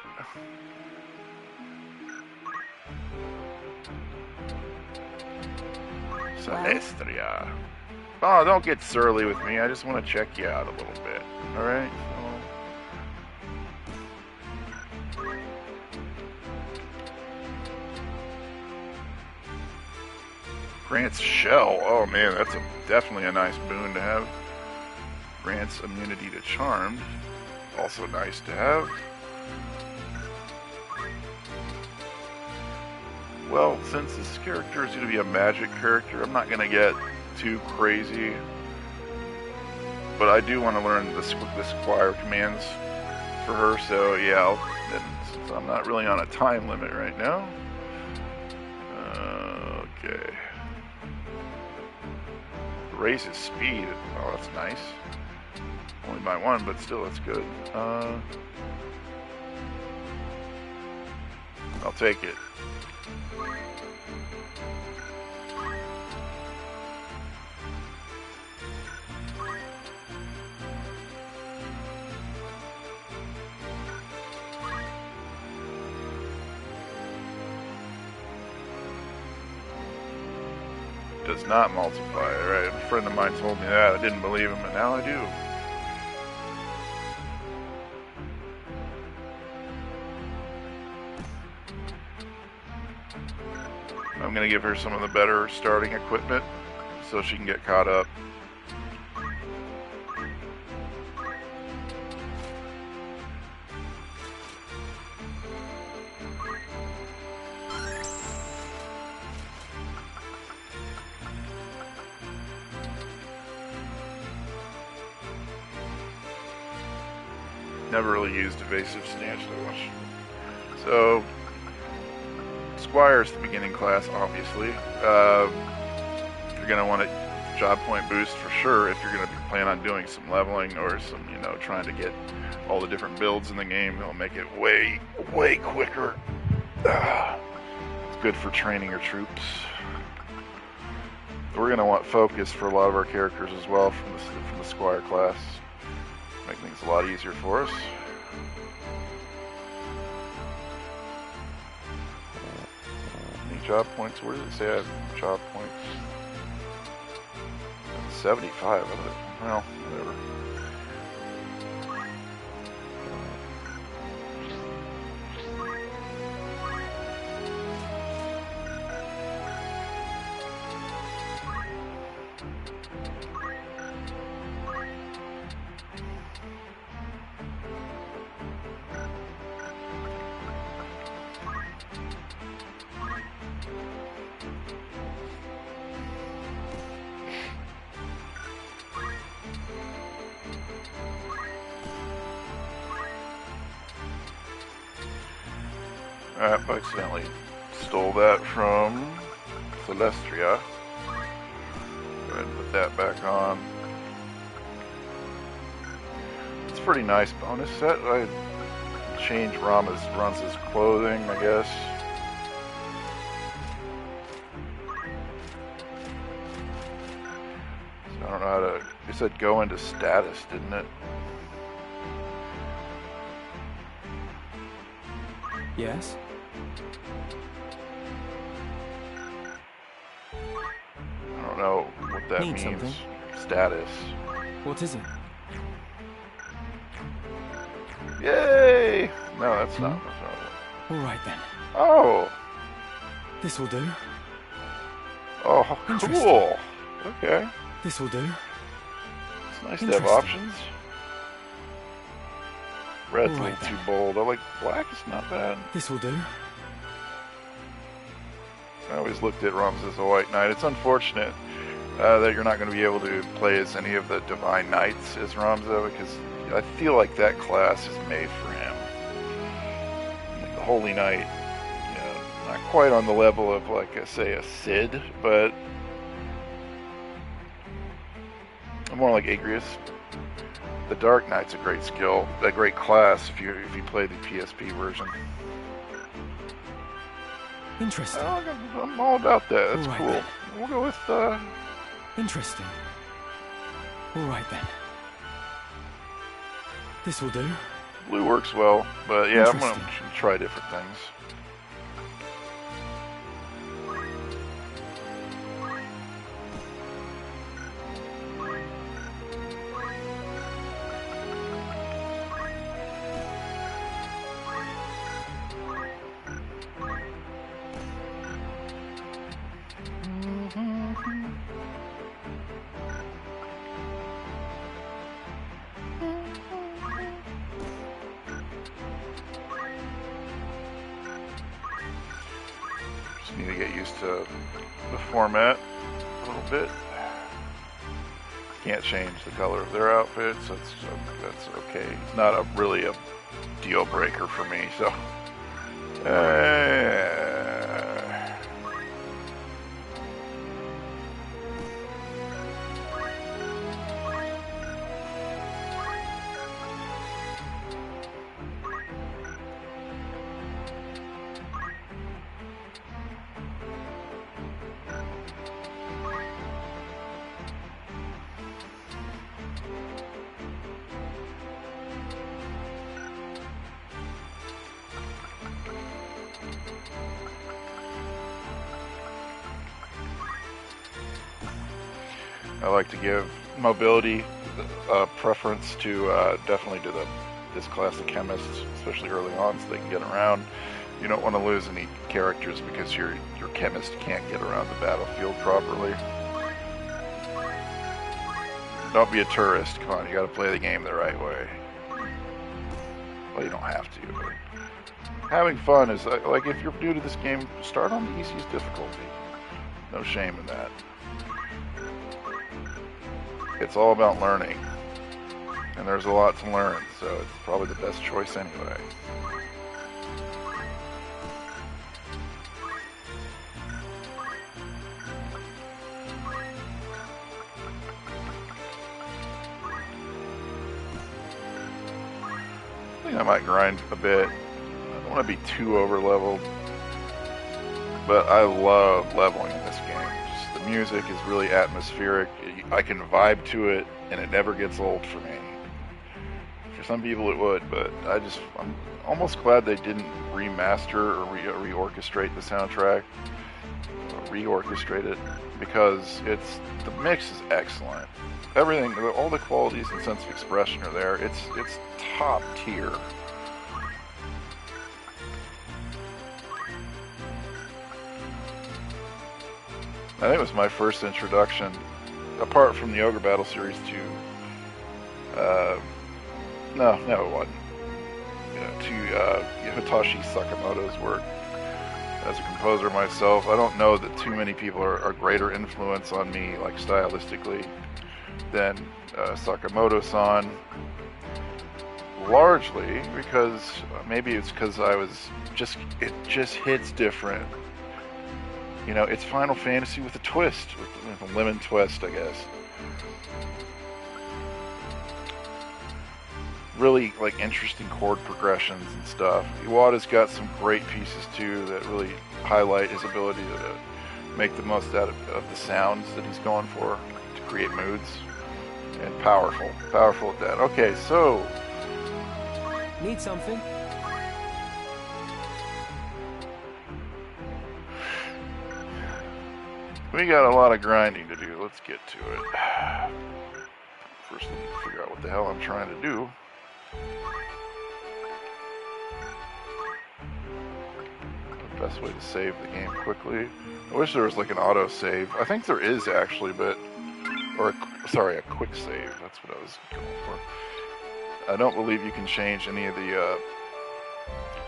S1: Celestria. Oh, don't get surly with me. I just want to check you out a little bit. All right. Grants Shell. Oh man, that's definitely a nice boon to have. Grants immunity to Charmed. Also nice to have. Well, since this character is going to be a magic character, I'm not going to get too crazy. But I do want to learn the Squire commands for her, so yeah, since I'm not really on a time limit right now. Okay. Raises speed. Oh, that's nice. Only by 1, but still, that's good. I'll take it. Does not multiply, right? A friend of mine told me that. I didn't believe him, and now I do. I'm going to give her some of the better starting equipment so she can get caught up. Never really used evasive stance too much. So, Squire's the beginning class, obviously. You're going to want a job point boost for sure if you're going to plan on doing some leveling or some, trying to get all the different builds in the game. It'll make it way, way quicker. It's good for training your troops. We're going to want focus for a lot of our characters as well from the Squire class. Make things a lot easier for us. Any job points? Where does it say I have job points? 75 of it. Well, whatever. I accidentally stole that from Celestria. Go ahead and put that back on. It's a pretty nice bonus set. I change Ram's clothing, I guess. So I don't know how to. It said go into status, didn't it?
S15: Yes?
S1: I don't know what that means.
S15: Something?
S1: Status.
S15: What is it?
S1: Yay! No, that's not.
S15: All right then.
S1: Oh.
S15: This will do.
S1: Oh, cool. Okay.
S15: This will do.
S1: It's nice to have options. Red's a little too bold. I like black. It's not bad.
S15: This will do.
S1: I always looked at Rums as a white knight. It's unfortunate that you're not going to be able to play as any of the divine knights as Ramza, because I feel like that class is made for him. Like the Holy Knight, not quite on the level of, like, say, a Cid, but more like Agrius. The Dark Knight's a great skill, a great class if you play the PSP version.
S15: Interesting.
S1: I'm all about that. That's cool.
S15: Then.
S1: We'll go with.
S15: Interesting. All right then. This will do.
S1: Blue works well, but yeah, I'm gonna try different things. need to get used to the format a little bit. Can't change the color of their outfits. That's okay. Not really a deal breaker for me. So. I like to give mobility preference to definitely to this class of chemists, especially early on, so they can get around. You don't want to lose any characters because your chemist can't get around the battlefield properly. Don't be a tourist. Come on, you got to play the game the right way. Well, you don't have to, but having fun is like if you're new to this game, start on the easiest difficulty. No shame in that. It's all about learning, and there's a lot to learn, so it's probably the best choice anyway. I think I might grind a bit. I don't want to be too over leveled, but I love leveling in this game. The music is really atmospheric. I can vibe to it, and it never gets old for me. For some people it would, but I'm almost glad they didn't remaster or reorchestrate the soundtrack. Reorchestrate it, because the mix is excellent. Everything, all the qualities and sense of expression are there. It's top tier. I think it was my first introduction, apart from the Ogre Battle series, to no, it wasn't. To Hitoshi Sakamoto's work as a composer myself. I don't know that too many people are greater influence on me, like stylistically, than Sakamoto-san. Largely because maybe it's because it just hits different. You know, it's Final Fantasy with a twist, with a lemon twist, I guess. Really, like, interesting chord progressions and stuff. Iwata's got some great pieces, too, that really highlight his ability to make the most out of the sounds that he's going for, to create moods. And powerful at that. Okay, so...
S15: Need something?
S1: We got a lot of grinding to do. Let's get to it. First, let me figure out what the hell I'm trying to do. The best way to save the game quickly. I wish there was like an auto save. I think there is actually, but a quick save. That's what I was going for. I don't believe you can change any of the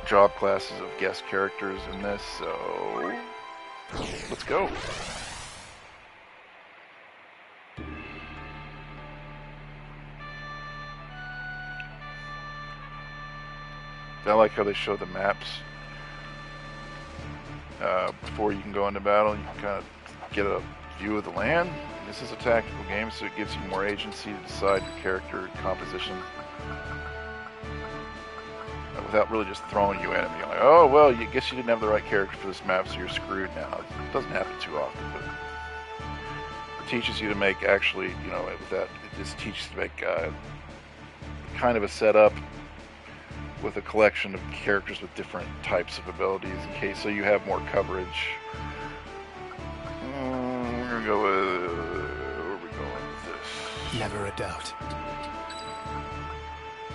S1: job classes of guest characters in this, so let's go. I like how they show the maps before you can go into battle. You can kind of get a view of the land. This is a tactical game, so it gives you more agency to decide your character composition without really just throwing you in and being like, oh, well, I guess you didn't have the right character for this map, so you're screwed now. It doesn't happen too often, but it teaches you to make, actually, you know, with that, it just teaches you to make kind of a setup with a collection of characters with different types of abilities in case, so you have more coverage. We're gonna go with, where are we going with this?
S11: Never a doubt.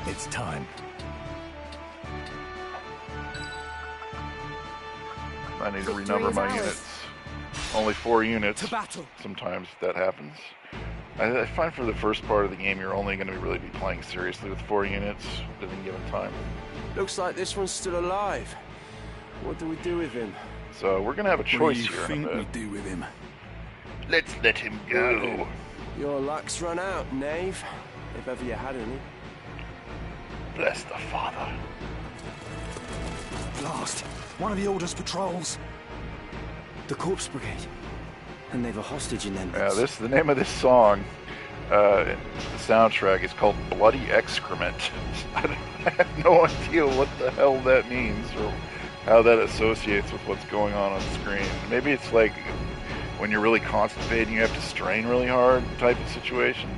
S11: It's time.
S1: I need to renumber my units. Only 4 units. Sometimes that happens. I find for the first part of the game, you're only going to really be playing seriously with 4 units at any given time.
S6: Looks like this one's still alive. What do we do with him?
S1: So we're gonna have a choice here.
S12: What do you think we do with him?
S1: Let's let him go.
S15: Your luck's run out, knave. If ever you had any.
S1: Bless the Father.
S6: Blast! One of the Order's patrols.
S5: The Corpse Brigade. And they've a hostage in them.
S1: Yeah, the name of this song, the soundtrack is called Bloody Excrement. I have no idea what the hell that means or how that associates with what's going on screen. Maybe it's like when you're really constipated and you have to strain really hard type of situation.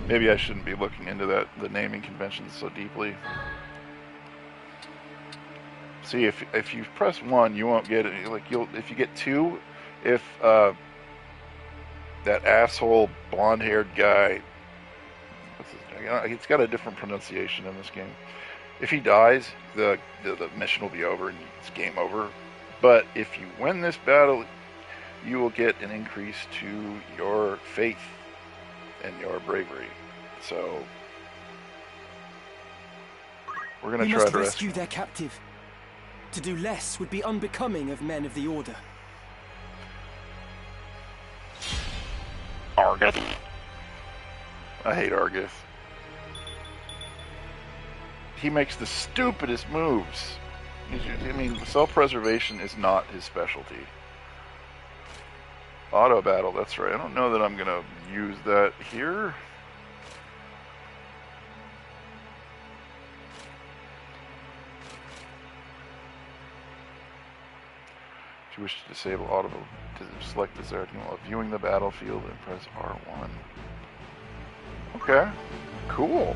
S1: Maybe I shouldn't be looking into the naming conventions so deeply. See, if you press 1, you won't get it. Like if you get 2, if that asshole blonde-haired guy, he's got a different pronunciation in this game. If he dies, the mission will be over and it's game over. But if you win this battle, you will get an increase to your faith and your bravery. So we're gonna try to
S13: rescue their captive. To do less would be unbecoming of men of the Order.
S1: Argus. I hate Argus. He makes the stupidest moves. I mean, self-preservation is not his specialty. Auto battle, that's right. I don't know that I'm gonna use that here. If you wish to disable auto, select desired team while viewing the battlefield and press R1. Okay, cool.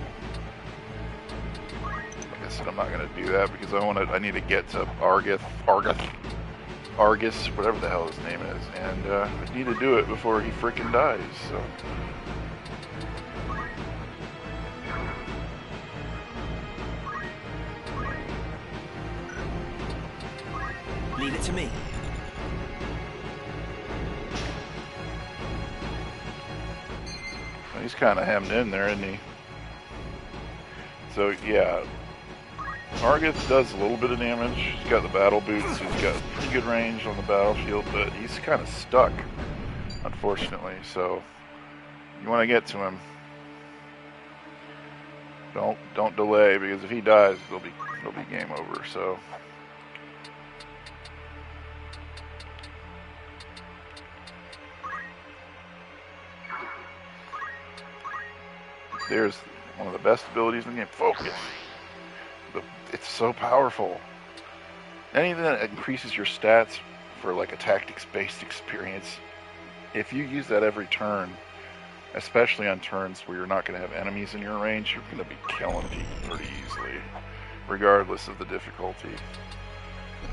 S1: Like I said, I'm not gonna do that because I need to get to Argus, whatever the hell his name is, and I need to do it before he freaking dies. So.
S13: Leave it to me.
S1: He's kind of hemmed in there, isn't he? So yeah, Argus does a little bit of damage. He's got the battle boots. He's got pretty good range on the battlefield, but he's kind of stuck, unfortunately. So you want to get to him. Don't delay, because if he dies, it'll be game over. So. There's one of the best abilities in the game. Focus. It's so powerful. Anything that increases your stats for like a tactics-based experience, if you use that every turn, especially on turns where you're not going to have enemies in your range, you're going to be killing people pretty easily, regardless of the difficulty.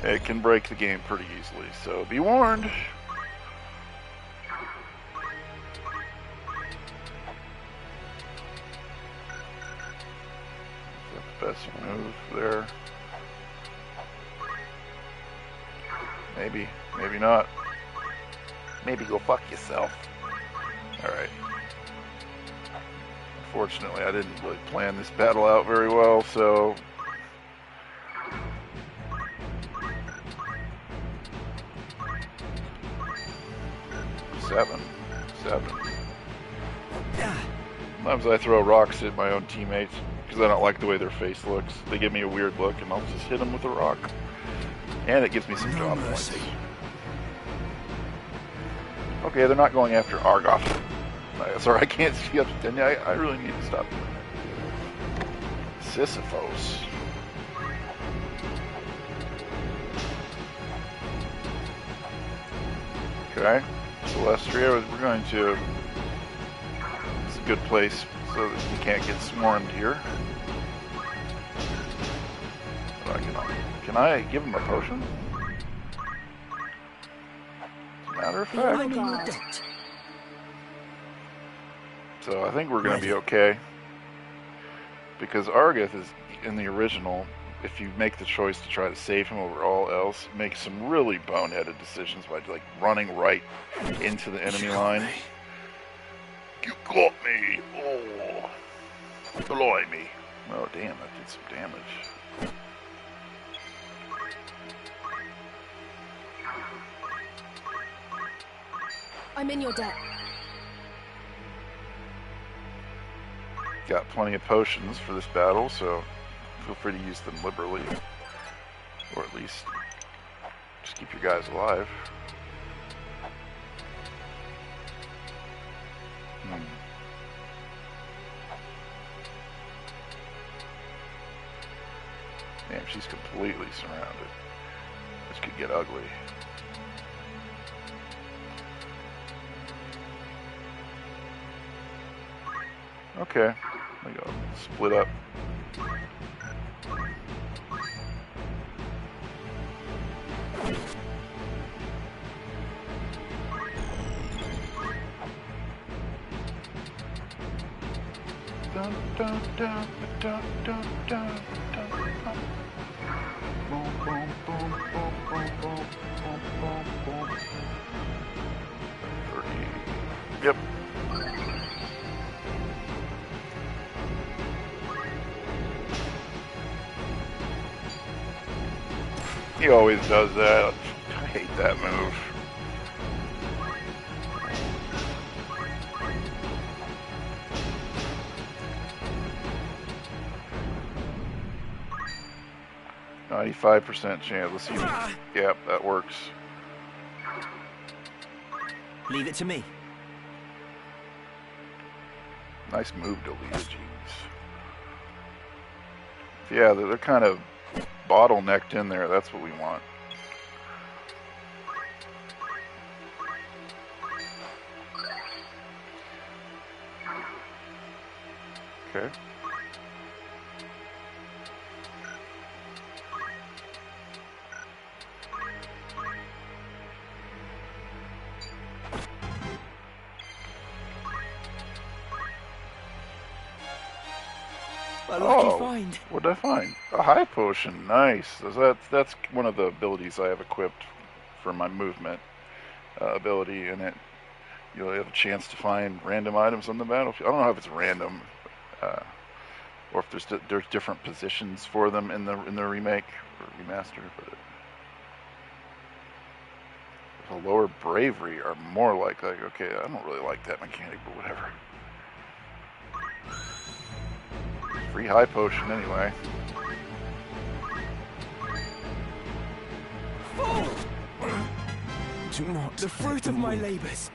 S1: It can break the game pretty easily, so be warned. Best move there. Maybe, maybe not. Maybe go fuck yourself. Alright. Unfortunately, I didn't really plan this battle out very well, so... Seven. Sometimes I throw rocks at my own teammates because I don't like the way their face looks. They give me a weird look, and I'll just hit them with a rock. And it gives me some job points. Okay, they're not going after Argoth. Sorry, I can't see up. And I really need to stop. Sisyphos. Okay, Celestria, we're going to... It's a good place so that we can't get swarmed here. But can I give him a potion? As a matter of fact. So I think we're going to be okay. Because Argoth is, in the original, if you make the choice to try to save him over all else, makes some really boneheaded decisions by like running right into the enemy line. You got me! Oh, blimey! Oh damn, that did some damage.
S7: I'm in your debt.
S1: Got plenty of potions for this battle, so feel free to use them liberally. Or at least just keep your guys alive. Damn, she's completely surrounded. This could get ugly. Okay, we go. Split up. Dun, dun, dun, dun, dun, dun, dun, dun. Boom, boom, boom, boom, boom, boom, boom, boom, boom. 30. Yep. He always does that. I hate that move. %95 chance. Let's see. Yep, that works.
S13: Leave it to me.
S1: Nice move, Delita. Jeez. Yeah, they're kind of bottlenecked in there. That's what we want. Okay.
S13: A lucky find.
S1: What did I find? A high potion. Nice. That's one of the abilities I have equipped for my movement ability, and you'll have a chance to find random items on the battlefield. I don't know if it's random, or if there's different positions for them in the remake or remaster. But a lower bravery are more like okay, I don't really like that mechanic, but whatever. Free high potion anyway.
S6: Do not.
S13: The fruit of my labors.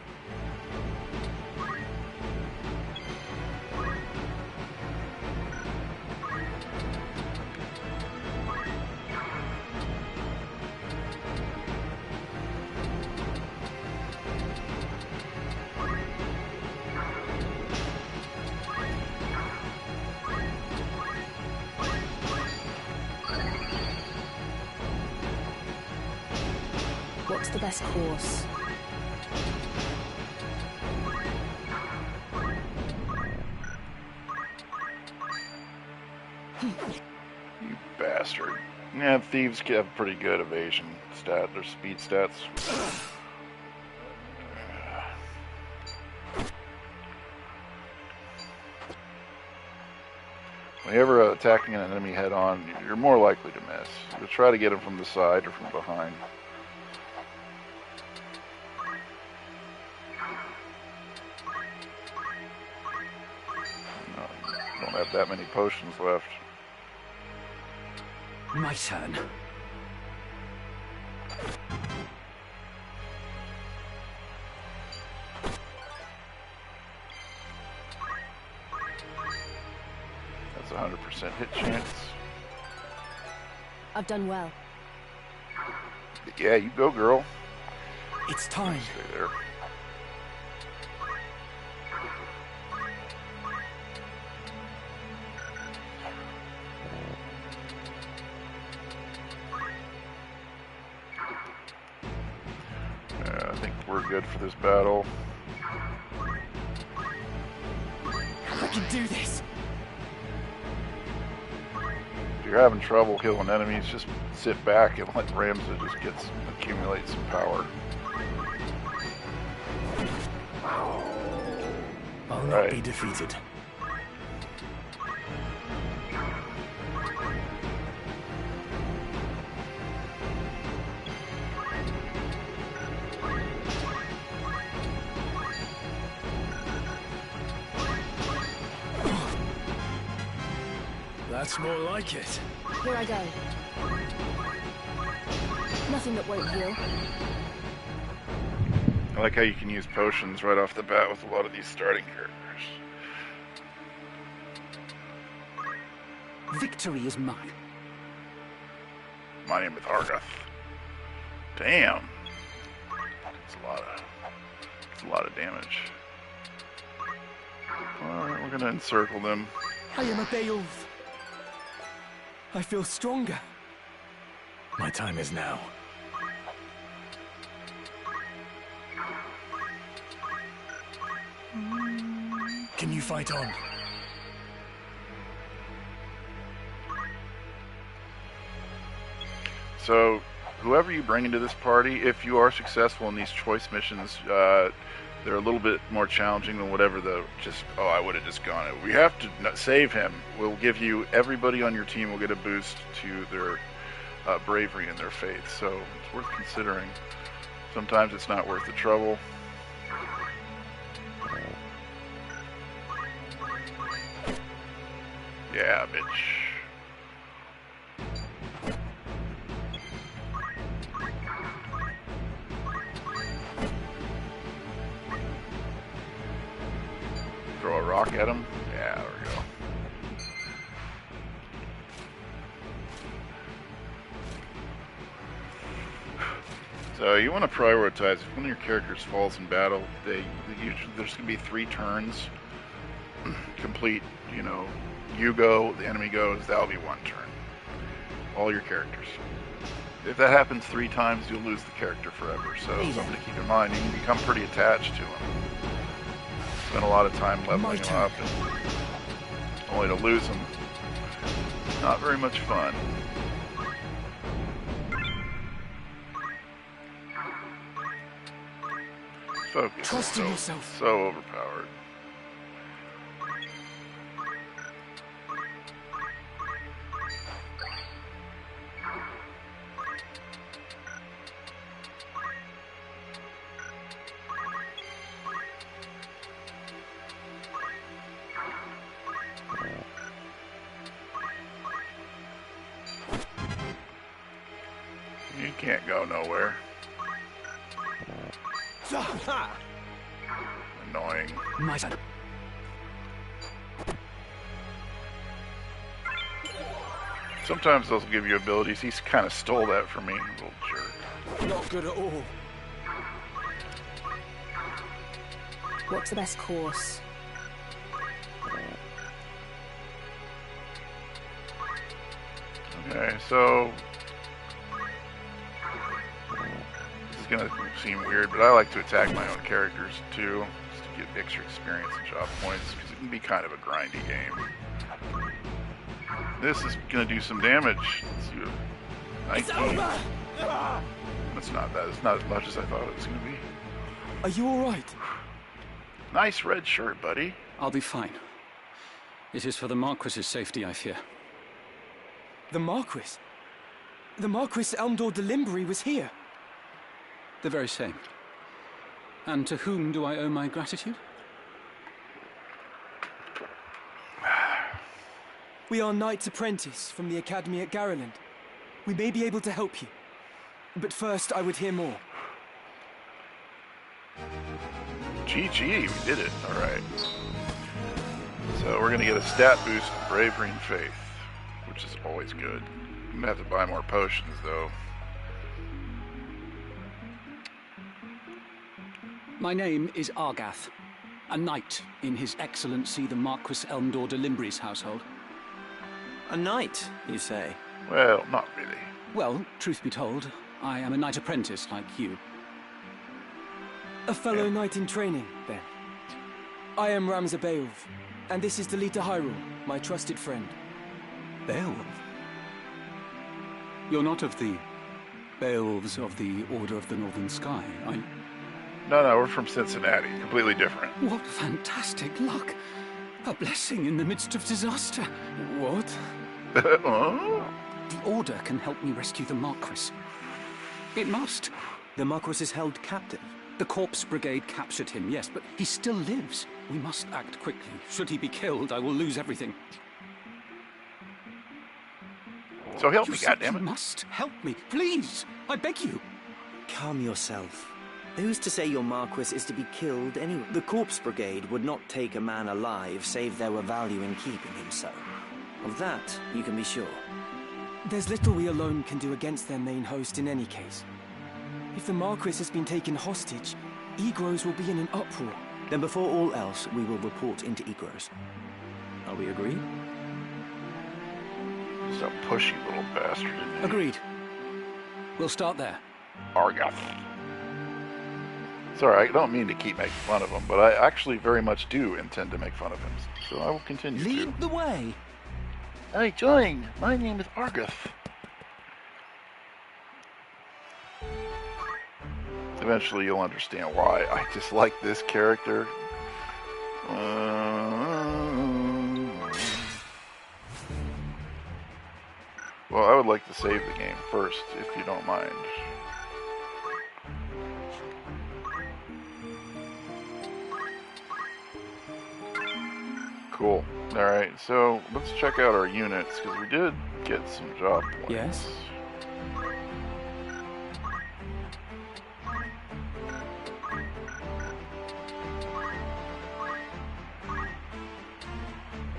S7: What's the best course?
S1: You bastard. Yeah, thieves have pretty good evasion stat, their speed stats. Whenever attacking an enemy head on, you're more likely to miss. You'll try to get them from the side or from behind. No, don't have that many potions left.
S13: My turn.
S1: That's 100% hit chance.
S7: I've done well.
S1: Yeah, you go, girl.
S13: It's time.
S1: Stay there. I think we're good for this battle.
S13: I can do this.
S1: If you're having trouble killing enemies, just sit back and let Ramza just accumulate some power.
S13: I'll not be defeated.
S6: That's more like it.
S7: Here I go. Nothing that won't heal.
S1: I like how you can use potions right off the bat with a lot of these starting characters.
S17: Victory is mine.
S1: My name is Argoth. Damn. That's a lot of damage. Alright, we're gonna encircle them.
S15: I am a Beowulf. I feel stronger.
S6: My time is now. Can you fight on?
S1: So, whoever you bring into this party, if you are successful in these choice missions, they're a little bit more challenging than whatever I would have just gone. We have to save him. We'll give you, everybody on your team will get a boost to their bravery and their faith. So, it's worth considering. Sometimes it's not worth the trouble. Yeah, bitch. Throw a rock at him. Yeah, there we go. So you want to prioritize. If one of your characters falls in battle, there's going to be 3 turns. Complete, you go, the enemy goes, that'll be 1 turn. All your characters. If that happens 3 times, you'll lose the character forever. So something to keep in mind. You can become pretty attached to him. Spend a lot of time leveling him up, and only to lose him. Not very much fun. Focus.
S15: Trust in yourself.
S1: So overpowered. You can't go nowhere. Annoying. Sometimes they'll give you abilities. He's kind of stole that from me, little jerk.
S15: Not good at all.
S7: What's the best course?
S1: Okay, so this is gonna seem weird, but I like to attack my own characters too, just to get extra experience and job points, because it can be kind of a grindy game. This is gonna do some damage. Let's see what, 19. That's not bad. It's not as much as I thought it was gonna be.
S15: Are you all right?
S1: Nice red shirt, buddy.
S17: I'll be fine. It is for the Marquis's safety, I fear.
S15: The Marquis? The Marquis Elmdor de Limbry was here.
S17: The very same. And to whom do I owe my gratitude?
S15: We are Knight's Apprentice from the Academy at Garland. We may be able to help you. But first, I would hear more.
S1: GG, we did it. Alright. So we're going to get a stat boost in Bravery and Faith, which is always good. I'm going to have to buy more potions, though.
S17: My name is Argath, a knight in His Excellency the Marquis Elmdor de Limbry's household.
S5: A knight, you say?
S1: Well, not really.
S17: Well, truth be told, I am a knight apprentice like you.
S15: A fellow knight in training, then. I am Ramza Beowulf, and this is Delita Hyrule, my trusted friend.
S17: Beowulf? You're not of the Beowulfs of the Order of the Northern Sky, are you?
S1: No, we're from Cincinnati. Completely different.
S17: What fantastic luck! A blessing in the midst of disaster.
S15: What?
S17: The Order can help me rescue the Marquis. It must.
S5: The Marquis is held captive.
S17: The Corpse Brigade captured him, yes, but he still lives. We must act quickly. Should he be killed, I will lose everything.
S1: So help me,
S17: You simply
S1: goddammit.
S17: must help me, please. I beg you.
S5: Calm yourself. Who's to say your Marquis is to be killed anyway? The Corpse Brigade would not take a man alive, save there were value in keeping him so. Of that, you can be sure.
S15: There's little we alone can do against their main host in any case. If the Marquis has been taken hostage, Egros will be in an uproar.
S5: Then before all else, we will report into Egros. Are we agreed?
S1: He's a pushy little bastard, isn't he?
S17: Agreed. We'll start there.
S1: Argoth. Sorry, I don't mean to keep making fun of him, but I actually very much do intend to make fun of him, so I will continue
S13: Lead the way.
S1: Hey, join. My name is Argoth. Eventually you'll understand why I dislike this character. Well, I would like to save the game first, if you don't mind. Cool. Alright, so let's check out our units, because we did get some job points.
S15: Yes?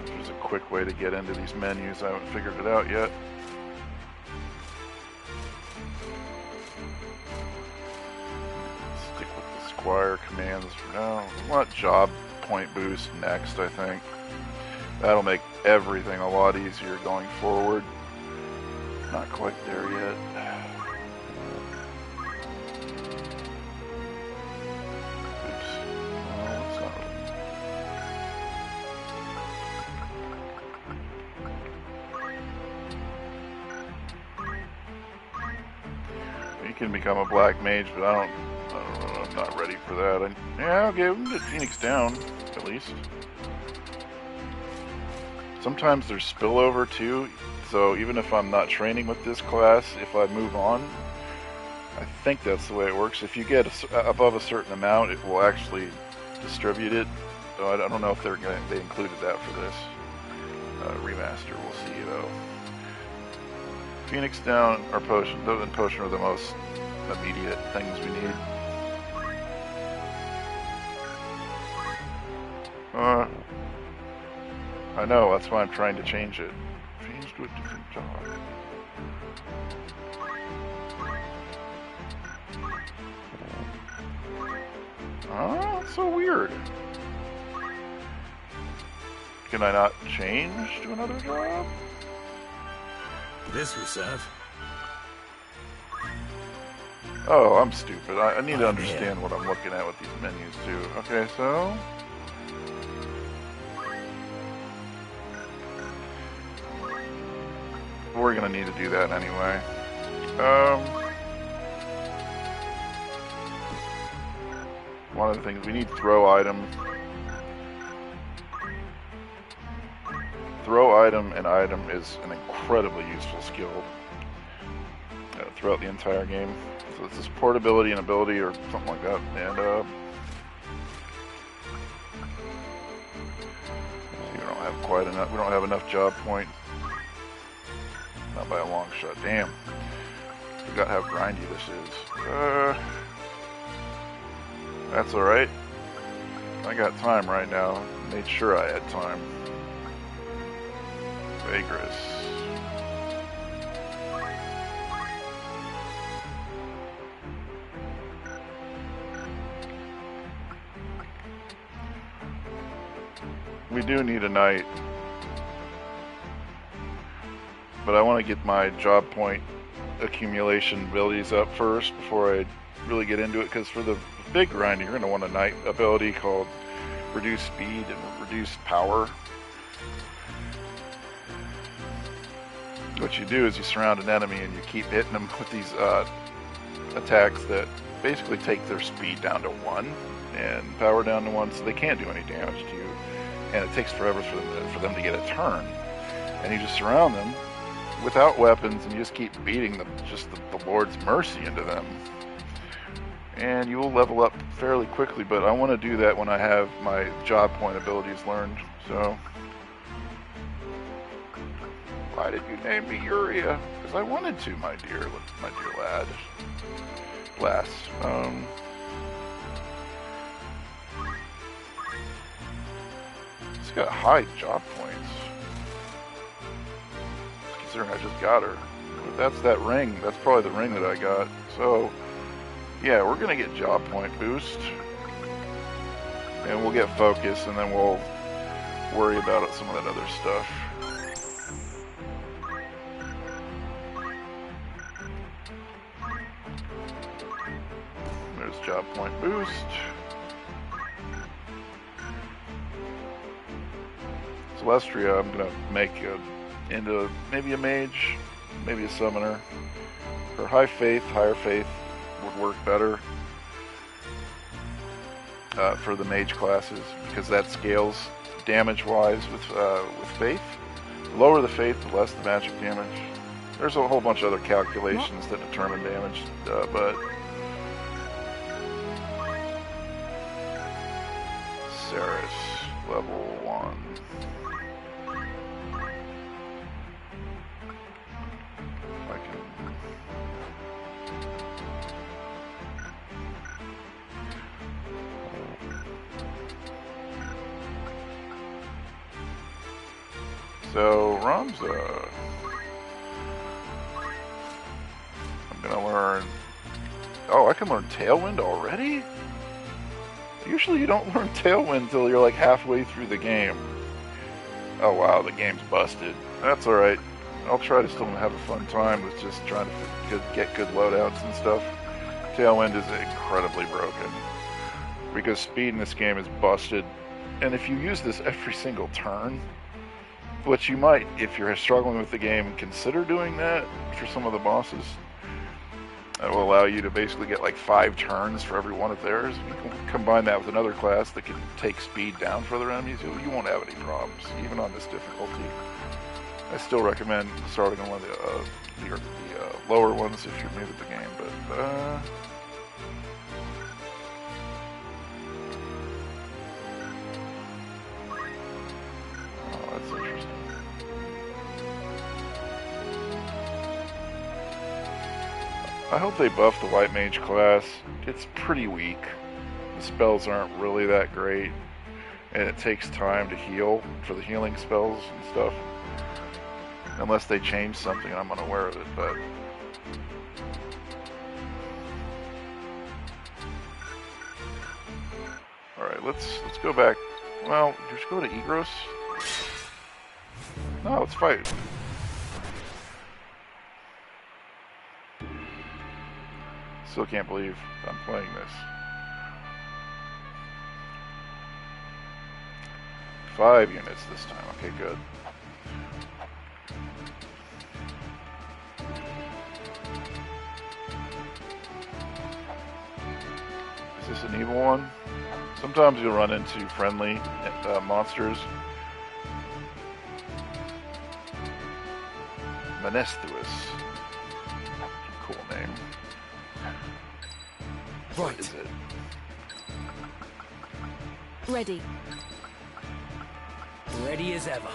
S1: There's a quick way to get into these menus. I haven't figured it out yet. Stick with the Squire commands for now. We want job point boost next, I think. That'll make everything a lot easier going forward. Not quite there yet. Oops. Oh, it's not really. You can become a black mage, but I don't know, I'm not ready for that. Yeah, okay, we can get Phoenix down, at least. Sometimes there's spillover too, so even if I'm not training with this class, if I move on, I think that's the way it works. If you get above a certain amount, it will actually distribute it. So I don't know if they included that for this remaster. We'll see though. Phoenix down, or potion. Those and potion are the most immediate things we need. I know, that's why I'm trying to change it. Change to a different job. Oh, that's so weird. Can I not change to another job?
S14: This will serve.
S1: Oh, I'm stupid. I need to understand what I'm looking at with these menus too. Okay, so... we're gonna need to do that anyway. One of the things, we need throw item. Throw item and item is an incredibly useful skill throughout the entire game. So it's this portability and ability or something like that. And we don't have quite enough. We don't have enough job point. Not by a long shot. Damn. Forgot how grindy this is. That's alright. I got time right now. Made sure I had time. Vagrous. We do need a knight. But I want to get my job point accumulation abilities up first before I really get into it, because for the big grind you're going to want a knight ability called reduce speed and reduce power. What you do is you surround an enemy and you keep hitting them with these attacks that basically take their speed down to 1 and power down to 1, so they can't do any damage to you, and it takes forever for them to get a turn. And you just surround them without weapons and you just keep beating them, just the Lord's mercy into them. And you will level up fairly quickly, but I want to do that when I have my job point abilities learned. So Why did you name me Uria? Because I wanted to, my dear lad. Lass. It's got high job points. Considering I just got her. But that's that ring. That's probably the ring that I got. So, yeah, we're gonna get job point boost. And we'll get focus, and then we'll worry about some of that other stuff. There's job point boost. Celestria, I'm gonna make into maybe a mage, maybe a summoner. Her higher faith would work better for the mage classes because that scales damage-wise with faith. The lower the faith, the less the magic damage. There's a whole bunch of other calculations that determine damage, but Ceres, level 1. So, Ramza, I'm gonna learn, oh, I can learn Tailwind already? Usually you don't learn Tailwind until you're like halfway through the game. Oh wow, the game's busted. That's alright. I'll try to still have a fun time with just trying to get good loadouts and stuff. Tailwind is incredibly broken. Because speed in this game is busted. And if you use this every single turn, which you might, if you're struggling with the game, consider doing that for some of the bosses. That will allow you to basically get like 5 turns for every one of theirs. You can combine that with another class that can take speed down for other enemies. You won't have any problems, even on this difficulty. I still recommend starting on one of the lower ones if you're new to the game, but oh, that's interesting. I hope they buff the White Mage class. It's pretty weak. The spells aren't really that great, and it takes time to heal for the healing spells and stuff. Unless they change something and I'm unaware of it, but alright, let's go back. Well, just go to Egros. No, let's fight. Still can't believe I'm playing this. 5 units this time. Okay, good. Is this an evil one? Sometimes you'll run into friendly monsters. Menestuous. Cool name. What is it?
S4: Ready.
S8: Ready as ever.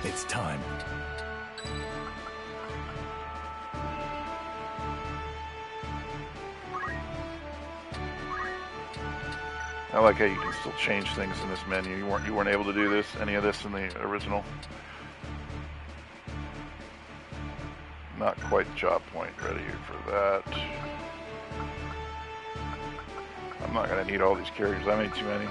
S11: It's time.
S1: I like how you can still change things in this menu. You weren't able to do this, any of this in the original. Not quite job point ready for that. I'm not gonna need all these characters. I made too many.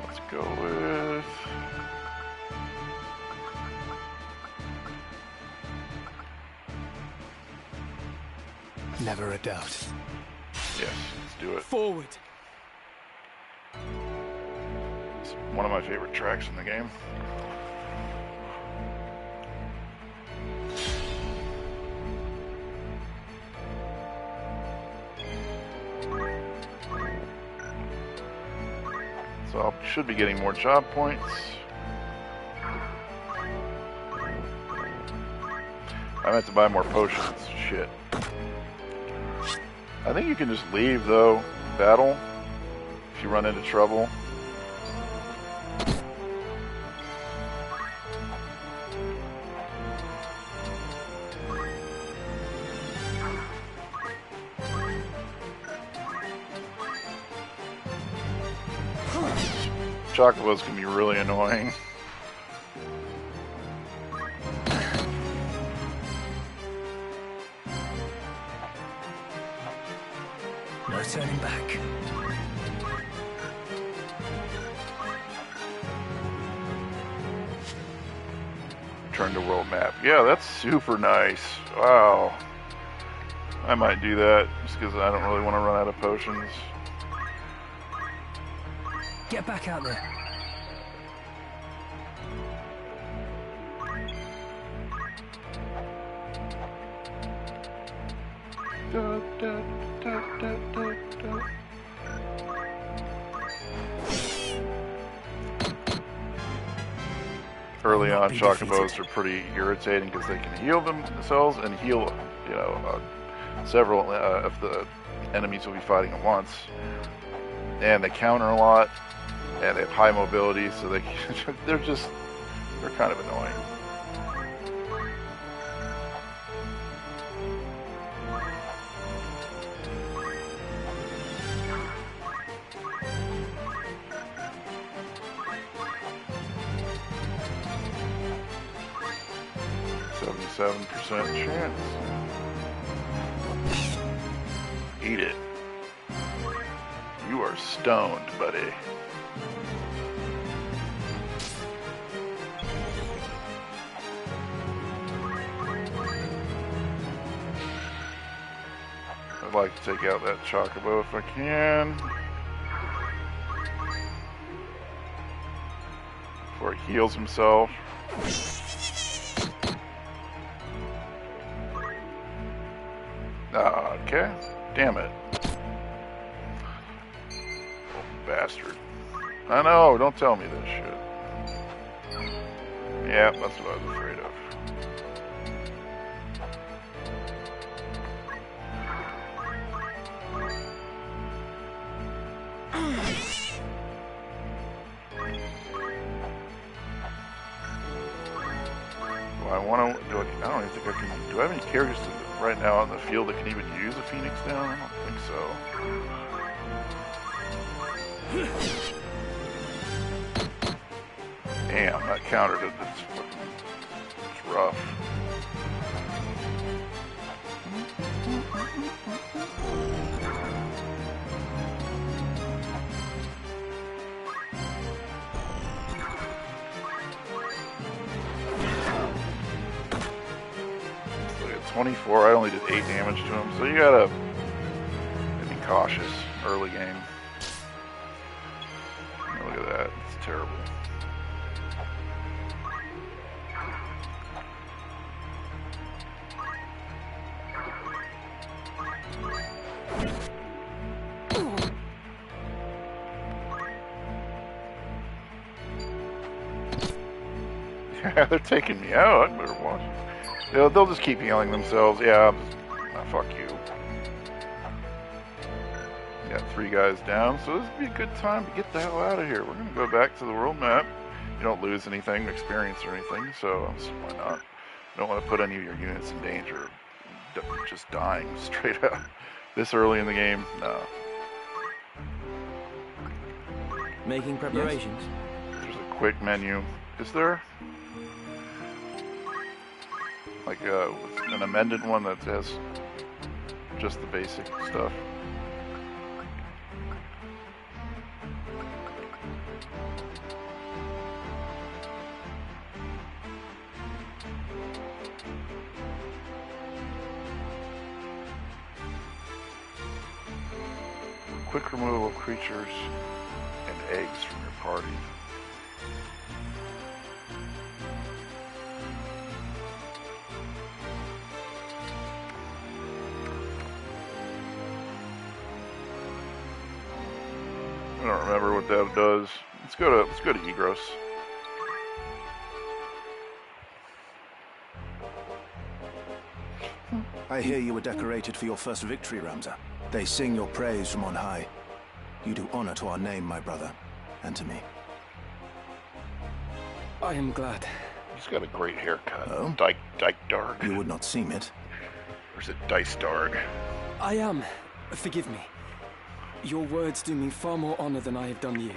S1: Let's go with
S11: Never a doubt.
S1: yes. Let's do it.
S8: Forward.
S1: It's one of my favorite tracks in the game. So I should be getting more job points. I meant to buy more potions. Shit. I think you can just leave, though, battle, if you run into trouble. Chocobos can be really annoying.
S6: No turning back.
S1: Turn to world map. Yeah, that's super nice. Wow. I might do that just because I don't really want to run out of potions.
S6: Get back out there.
S1: Early on, Chocobos are pretty irritating because they can heal themselves and heal, you know, several of the enemies you'll be fighting at once. And they counter a lot, and they have high mobility, so they're kind of annoying. Chance. Eat it. You are stoned, buddy. I'd like to take out that Chocobo if I can. Before he heals himself. Okay. Damn it. Oh, bastard. I know, don't tell me this shit. Yeah, that's what I was afraid of. Do I want to... I don't even think I can... Do I have any characters right now on the field that can even use a Phoenix down? I don't think so. Damn, that countered it. It's rough. So at 24, I only did 8 damage to him, so you gotta be cautious early game. Look at that, it's terrible. Yeah, they're taking me out. I better watch. They'll just keep healing themselves. Yeah, fuck you. Got 3 guys down, so this would be a good time to get the hell out of here. We're going to go back to the world map. You don't lose anything, experience or anything, so why not? You don't want to put any of your units in danger. Just dying straight up. This early in the game, no.
S5: Making preparations?
S1: Yes. There's a quick menu. Is there? Like an amended one that has just the basic stuff. Quick removal of creatures and eggs from your party. I don't remember what that does. Let's go to Egros.
S11: I hear you were decorated for your first victory, Ramza. They sing your praise from on high. You do honor to our name, my brother, and to me.
S15: I am glad.
S1: He's got a great haircut.
S11: Oh?
S1: Dyke Darg.
S11: You would not seem it.
S1: Or is it Dice Darg?
S15: I am. Forgive me. Your words do me far more honor than I have done you.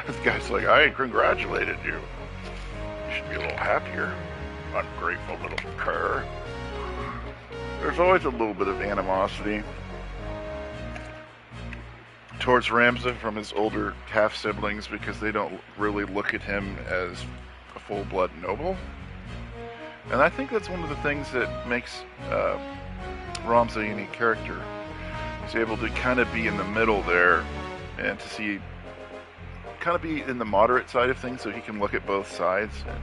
S1: This guy's like, I congratulated you. You should be a little happier. Ungrateful little cur. There's always a little bit of animosity towards Ramza from his older half-siblings because they don't really look at him as a full-blood noble. And I think that's one of the things that makes Ramza a unique character. He's able to kind of be in the middle there and to see, kind of be in the moderate side of things so he can look at both sides. And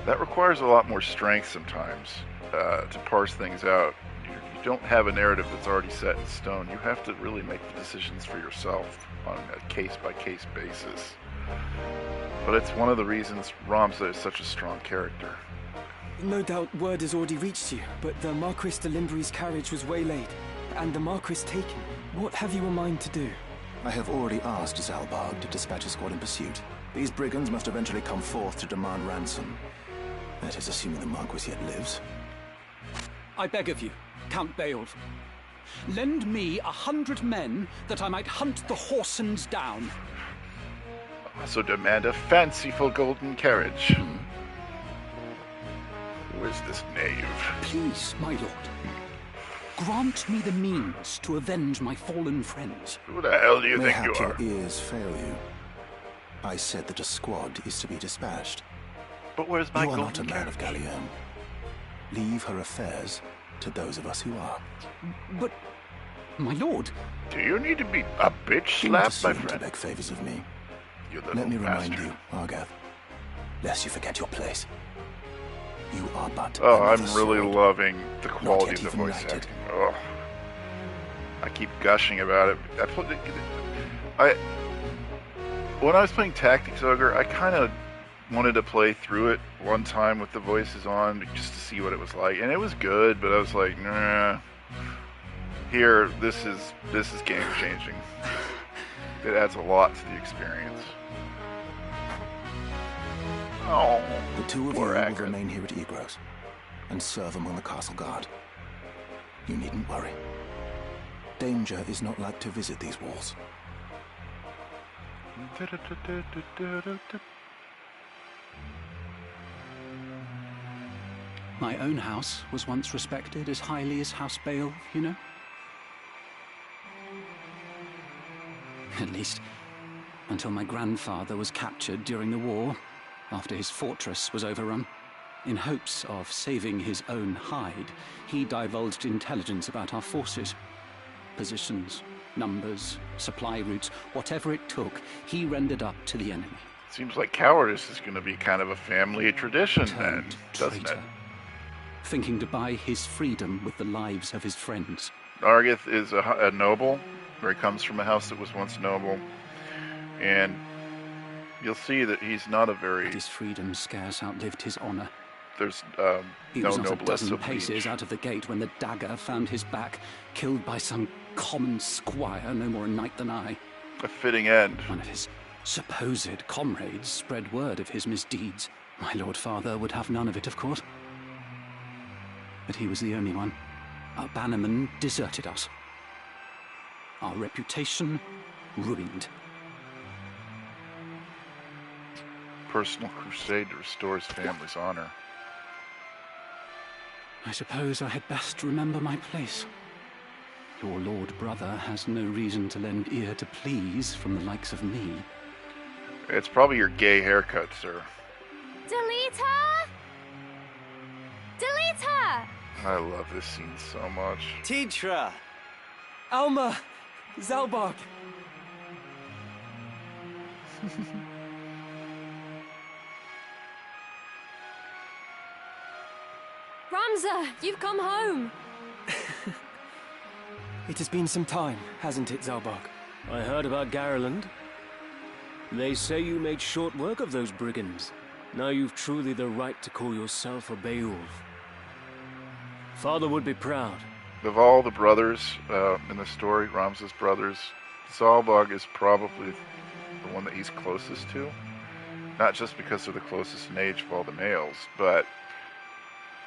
S1: that requires a lot more strength sometimes to parse things out. You don't have a narrative that's already set in stone. You have to really make the decisions for yourself on a case-by-case basis. But it's one of the reasons Ramza is such a strong character.
S15: No doubt word has already reached you, but the Marquis de Limbre's carriage was waylaid, and the Marquis taken. What have you in mind to do?
S11: I have already asked Zalbarg to dispatch a squad in pursuit. These brigands must eventually come forth to demand ransom. That is assuming the Marquis yet lives.
S17: I beg of you, Count Beowulf. Lend me 100 men that I might hunt the Horsens down.
S1: Also demand a fanciful golden carriage. Who is this knave?
S17: Please, my lord. Grant me the means to avenge my fallen friends.
S1: Who the hell do you think you
S11: Mayhap
S1: are?
S11: your ears fail you. I said that a squad is to be dispatched.
S1: But where's my
S11: You are
S1: golden
S11: not a man of Gallium. Leave her affairs to those of us who are.
S17: But, my lord...
S1: Do you need to be a bitch
S11: Do not
S1: slapped, my
S11: assume to
S1: friend?
S11: beg favors of me.
S1: You little
S11: Let me remind
S1: bastard.
S11: you, Argath, lest you forget your place. You are but
S1: Oh, I'm
S11: another
S1: really
S11: sword,
S1: loving the
S11: not
S1: quality
S11: yet
S1: of the
S11: even
S1: voice
S11: knighted.
S1: acting. Oh, I keep gushing about it. When I was playing Tactics Ogre, I kind of wanted to play through it one time with the voices on just to see what it was like, and it was good. But I was like, nah. Here, this is game changing. It adds a lot to the experience. Oh,
S11: The two of you
S1: poor
S11: will
S1: Agrid.
S11: remain here at Egros and serve among the castle guard. You needn't worry. Danger is not like to visit these walls.
S17: My own house was once respected as highly as House Beowulf, you know? At least, until my grandfather was captured during the war, after his fortress was overrun. In hopes of saving his own hide, he divulged intelligence about our forces. Positions, numbers, supply routes, whatever it took, he rendered up to the enemy.
S1: Seems like cowardice is going to be kind of a family tradition then,
S17: Turned
S1: doesn't it?
S17: traitor, thinking to buy his freedom with the lives of his friends.
S1: Argath is a noble, or he comes from a house that was once noble, and you'll see that he's not a very...
S17: But his freedom scarce outlived his honor.
S1: There's
S17: He
S1: no
S17: was not a
S1: noblesse
S17: dozen
S1: oblige.
S17: paces out of the gate when the dagger found his back, killed by some common squire, no more a knight than I.
S1: A fitting end.
S17: One of his supposed comrades spread word of his misdeeds. My lord father would have none of it, of course. But he was the only one. Our bannerman deserted us. Our reputation ruined.
S1: Personal crusade to restore his family's honor.
S17: I suppose I had best remember my place. Your lord brother has no reason to lend ear to pleas from the likes of me.
S1: It's probably your gay haircut, sir.
S7: Delete her! Delete her!
S1: I love this scene so much.
S5: Tidra!
S15: Alma! Zalbarg!
S7: Ramza, you've come home!
S15: It has been some time, hasn't it, Zalbarg?
S6: I heard about Garland. They say you made short work of those brigands. Now you've truly the right to call yourself a Beowulf. Father would be proud.
S1: Of all the brothers in the story, Ramza's brothers, Zalbog is probably the one that he's closest to. Not just because they're the closest in age of all the males, but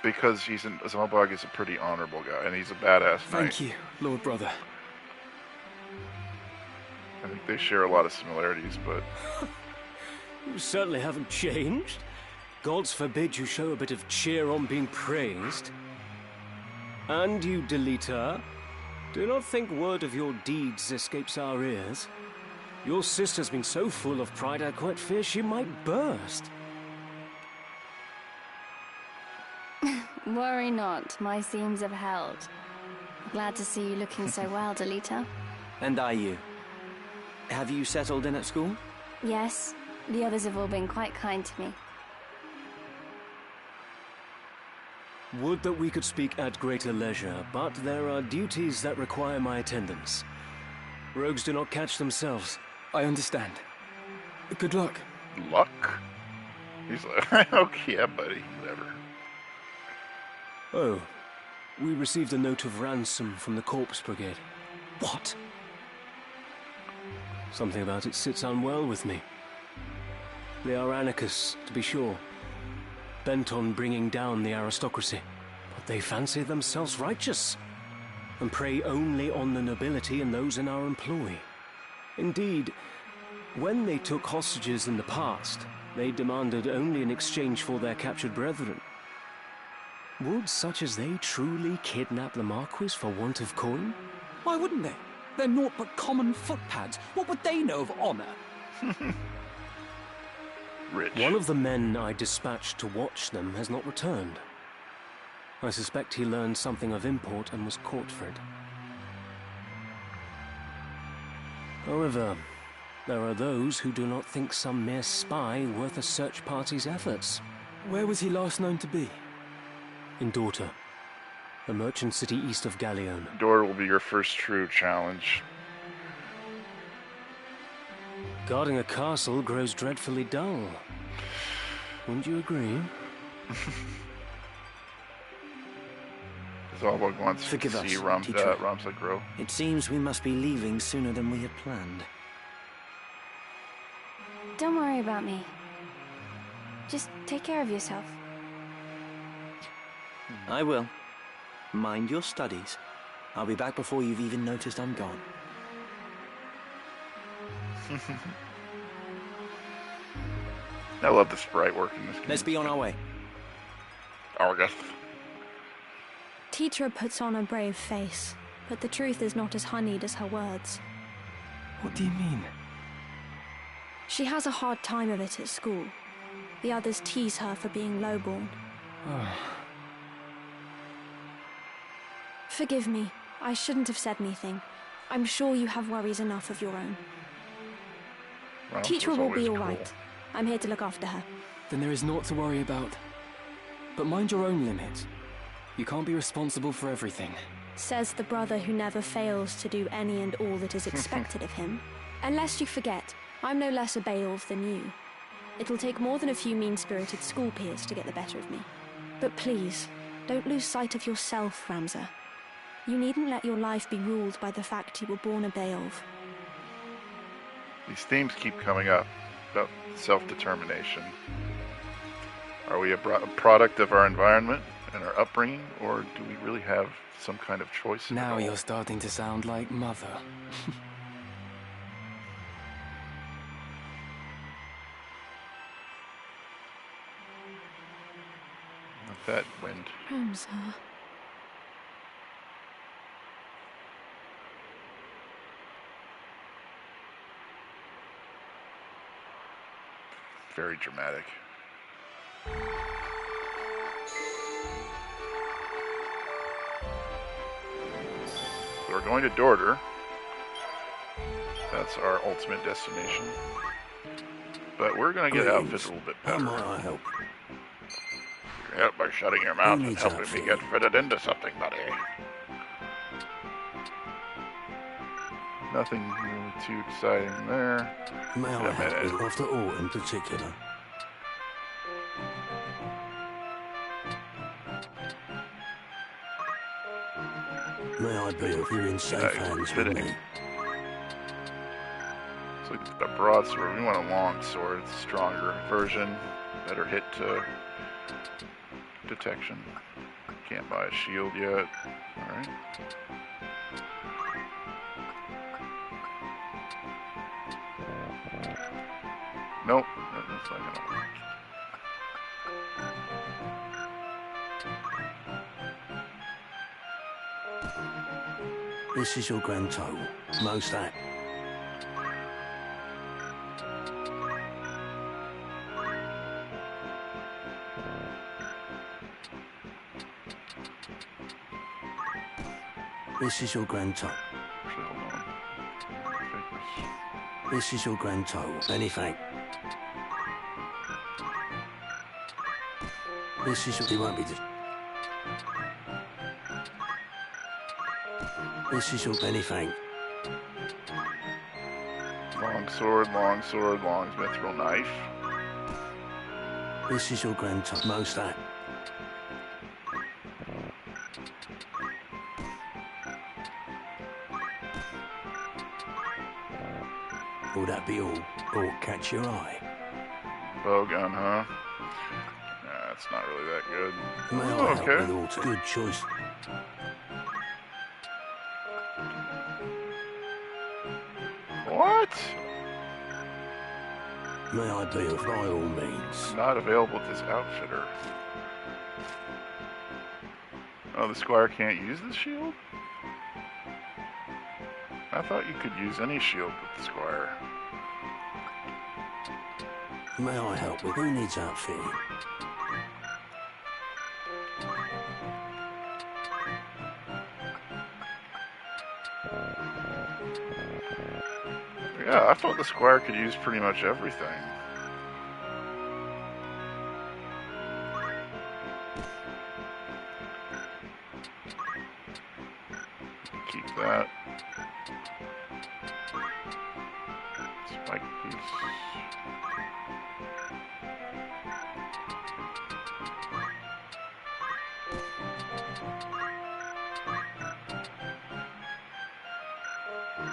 S1: because Zalbog is a pretty honorable guy, and he's a badass knight.
S6: Thank you, Lord Brother.
S1: I think they share a lot of similarities, but...
S6: You certainly haven't changed. Gods forbid you show a bit of cheer on being praised. And you, Delita, do not think word of your deeds escapes our ears. Your sister's been so full of pride I quite fear she might burst.
S3: Worry not, my seams have held. Glad to see you looking so well, Delita.
S5: And are you? Have you settled in at school?
S3: Yes, the others have all been quite kind to me.
S6: Would that we could speak at greater leisure, but there are duties that require my attendance. Rogues do not catch themselves.
S15: I understand. Good luck.
S1: Luck? He's like, okay, yeah, buddy, whatever.
S6: Oh, we received a note of ransom from the Corpse Brigade.
S15: What?
S6: Something about it sits unwell with me. They are anarchists, to be sure, bent on bringing down the aristocracy, but they fancy themselves righteous, and prey only on the nobility and those in our employ. Indeed, when they took hostages in the past, they demanded only in exchange for their captured brethren. Would such as they truly kidnap the Marquis for want of coin?
S15: Why wouldn't they? They're naught but common footpads. What would they know of honor?
S1: Rich.
S6: One of the men I dispatched to watch them has not returned. I suspect he learned something of import and was caught for it. However, there are those who do not think some mere spy worth a search party's efforts.
S15: Where was he last known to be?
S6: In Dorta, a merchant city east of Galleon.
S1: Dorta will be your first true challenge.
S6: Guarding a castle grows dreadfully dull. Wouldn't you agree?
S1: Zalbog wants
S5: Forgive
S1: to
S5: us,
S1: see
S5: teacher.
S1: Ramza grow.
S5: It seems we must be leaving sooner than we had planned.
S3: Don't worry about me. Just take care of yourself.
S5: I will. Mind your studies. I'll be back before you've even noticed I'm gone.
S1: I love the sprite work in this game.
S5: Let's be on our way.
S1: Argus.
S18: Teacher puts on a brave face, but the truth is not as honeyed as her words.
S15: What do you mean?
S18: She has a hard time of it at school. The others tease her for being lowborn. Forgive me. I shouldn't have said anything. I'm sure you have worries enough of your own. Teacher will be all right. I'm here to look after her.
S15: Then there is naught to worry about. But mind your own limits. You can't be responsible for everything.
S18: Says the brother who never fails to do any and all that is expected of him. Unless you forget, I'm no less a Beowulf than you. It'll take more than a few mean-spirited school peers to get the better of me. But please, don't lose sight of yourself, Ramza. You needn't let your life be ruled by the fact you were born a Beowulf.
S1: These themes keep coming up about self-determination. Are we a product of our environment and our upbringing, or do we really have some kind of choice?
S15: Now you're starting to sound like Mother.
S1: Not that wind.
S18: Ramza.
S1: Very dramatic. So we're going to Dorter. That's our ultimate destination. But we're going to get outfitted a little bit better.
S14: How might I help?
S1: You can help by shutting your mouth and helping me get fitted into something, buddy. Nothing really too exciting there.
S14: May I help with after all in particular?
S6: May I be of you in safe hands with me?
S1: So we got a broadsword. We want a long sword. It's a stronger version. Better hit to detection. Can't buy a shield yet. Alright. Nope. That's not gonna work.
S6: This is your grand total. Most that. This is your grand total. This is your grand total. Many thanks. This is your... He won't be... This is your many thanks.
S1: Long sword, long mithril knife.
S6: This is your grand total. Most that. Will that be all? Or catch your eye?
S1: Bowgun, huh? Nah, it's not really that good.
S6: May I help with all? Good choice.
S1: What?
S6: May I be of by all means?
S1: Not available at this outfitter. Oh, the squire can't use the shield? I thought you could use any shield with the squire.
S6: May I help with who needs outfitting?
S1: Yeah, I thought the squire could use pretty much everything. Keep that. Spike piece.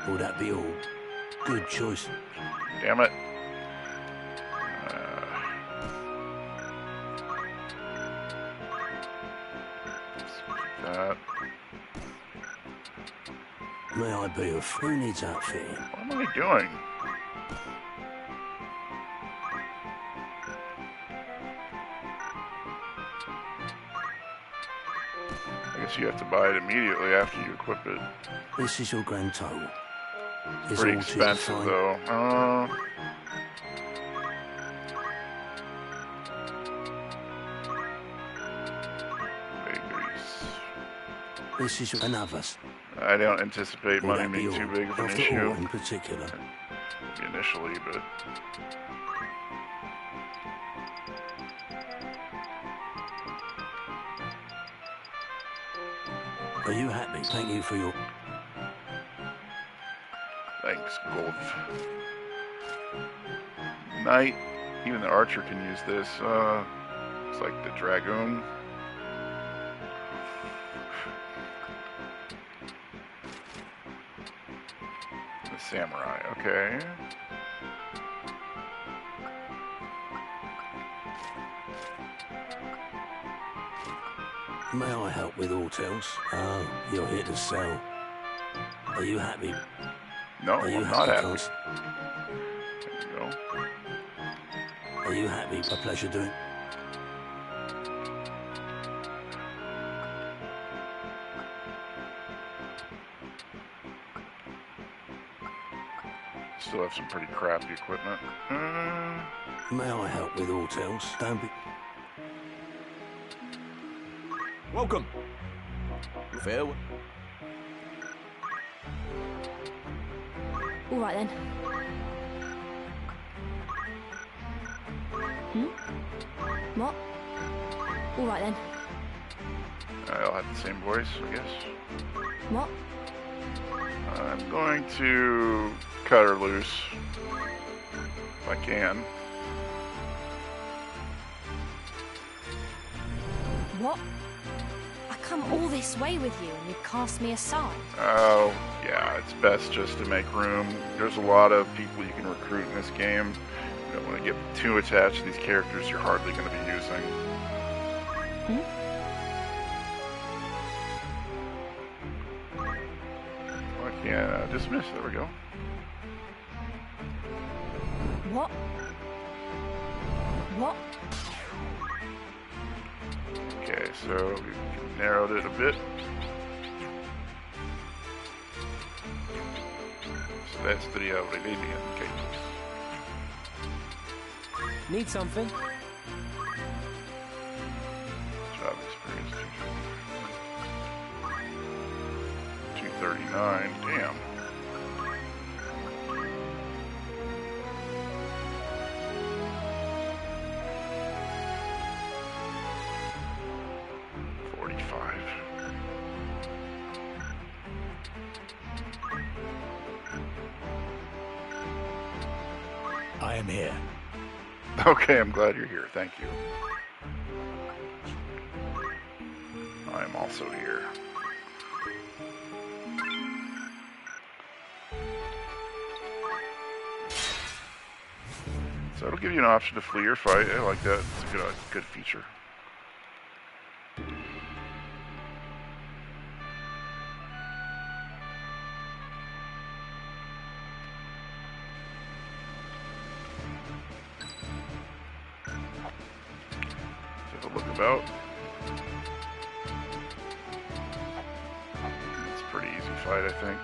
S6: Will that be all? Good choice.
S1: Damn it. Keep that.
S6: May I be of who needs outfitting?
S1: What am I doing? I guess you have to buy it immediately after you equip it.
S6: This is your grand total. Is
S1: Pretty
S6: all
S1: expensive
S6: fine?
S1: though. Vagaries.
S6: This is your another's.
S1: I don't anticipate
S6: Will
S1: money
S6: that be
S1: being too
S6: all?
S1: big of an
S6: After
S1: issue.
S6: all in particular.
S1: Initially, but
S6: Are you happy? Thank you for your...
S1: thanks, Gold Knight. Even the archer can use this. It's like the dragoon. The samurai, okay.
S6: May I help with aught else? Oh, you're here to sell. Are you happy?
S1: No,
S6: Are you
S1: I'm not happy.
S6: Cons?
S1: There you go.
S6: Are you happy? A pleasure doing.
S1: Still have some pretty crappy equipment.
S6: May I help with aught else? Don't be...
S13: Welcome. Farewell.
S18: All right then. What? All right then.
S1: I'll have the same voice, I guess.
S18: What?
S1: I'm going to cut her loose. If I can.
S18: What? I
S19: come all this way with you and you cast me aside.
S1: Oh, yeah, it's best just to make room. There's a lot of people you can recruit in this game. You don't want to get too attached to these characters you're hardly going to be using. I can't dismiss. There we go.
S19: What? What?
S1: Okay, so we've narrowed it a bit. So that's the Aurelian cables.
S15: Need something?
S1: Job experience 239. Damn.
S6: I am here.
S1: Okay, I'm glad you're here. Thank you. I am also here. So it'll give you an option to flee or fight. I like that. It's a good feature. About. It's a pretty easy fight, I think.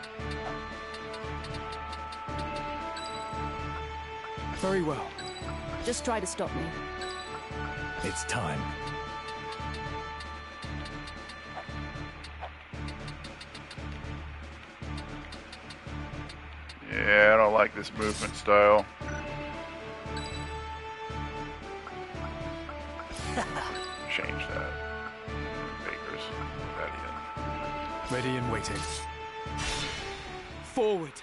S15: Very well.
S19: Just try to stop me.
S6: It's time.
S1: Yeah, I don't like this movement style. Change that. Bakers, put that in.
S6: Ready and waiting.
S15: Forward.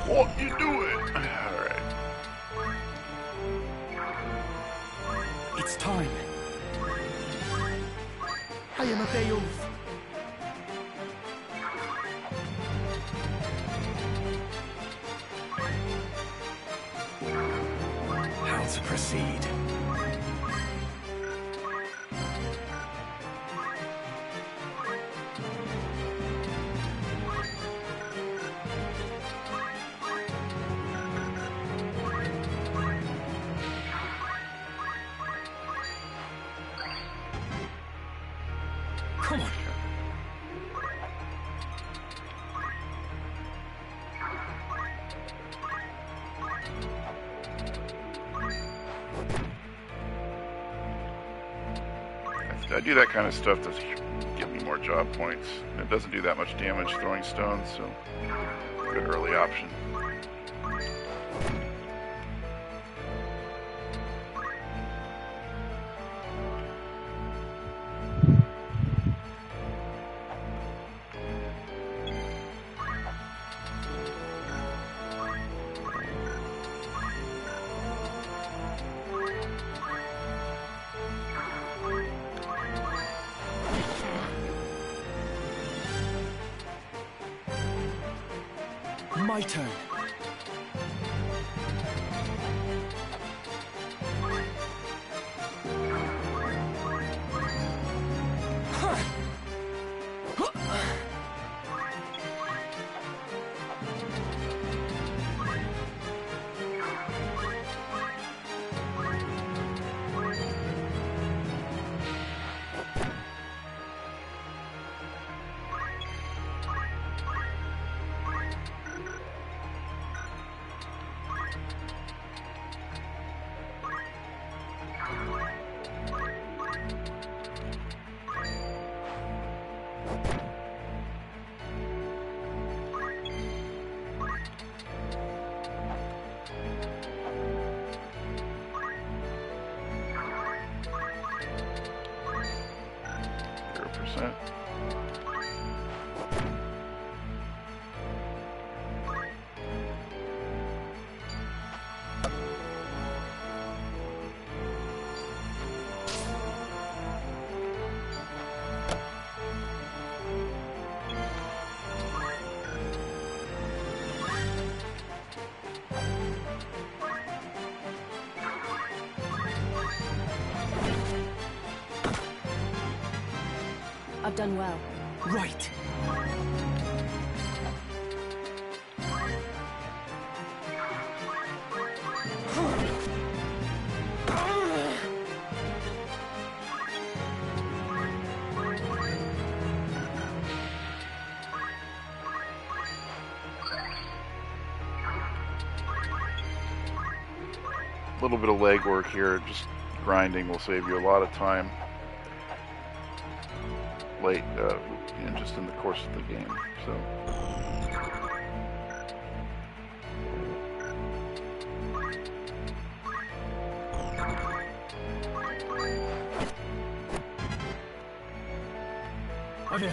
S1: What you doing? Alright.
S15: It's time. I am a Beowulf.
S6: How to proceed?
S15: Come on.
S1: I do that kind of stuff to give me more job points. And it doesn't do that much damage throwing stones, so good early option.
S15: My turn.
S1: 100%.
S19: I've done well.
S15: Right.
S1: A little bit of legwork here, just grinding will save you a lot of time late, just in the course of the game. So.
S15: Oh dear.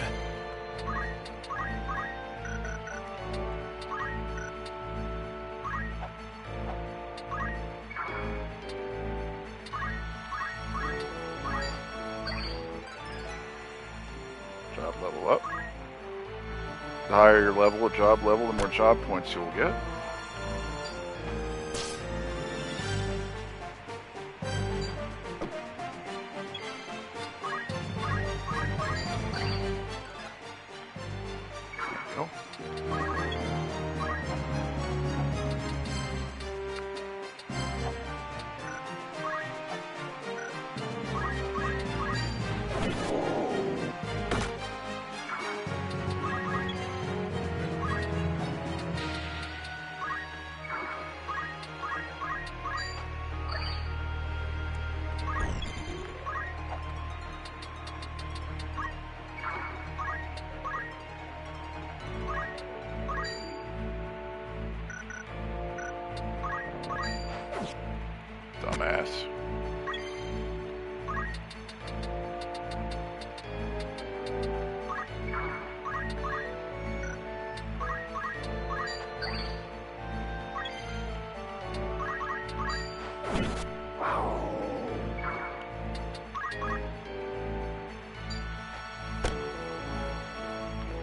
S1: Job level up. The higher your level, a job level, the more job points you'll get. Dumbass.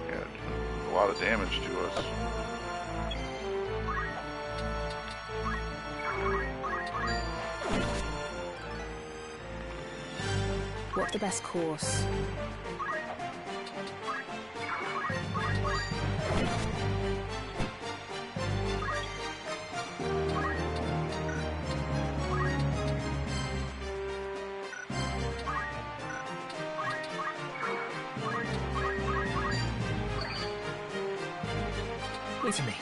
S1: Yeah, a lot of damage to us.
S19: What's the best course?
S15: Wait to me.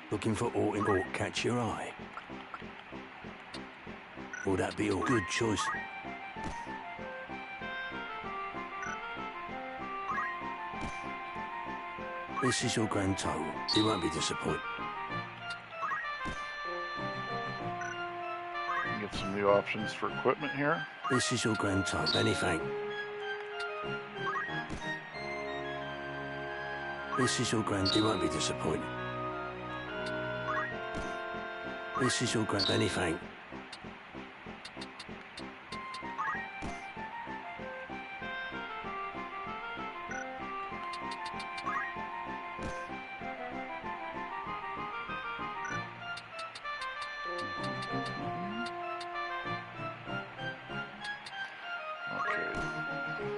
S20: Looking for aught in aught catch your eye? Will that be a good choice? This is your grand total. You won't be disappointed.
S1: Get some new options for equipment here.
S20: This is your grand total. Anything. This is your grand. You won't be disappointed. This is your grand. Anything.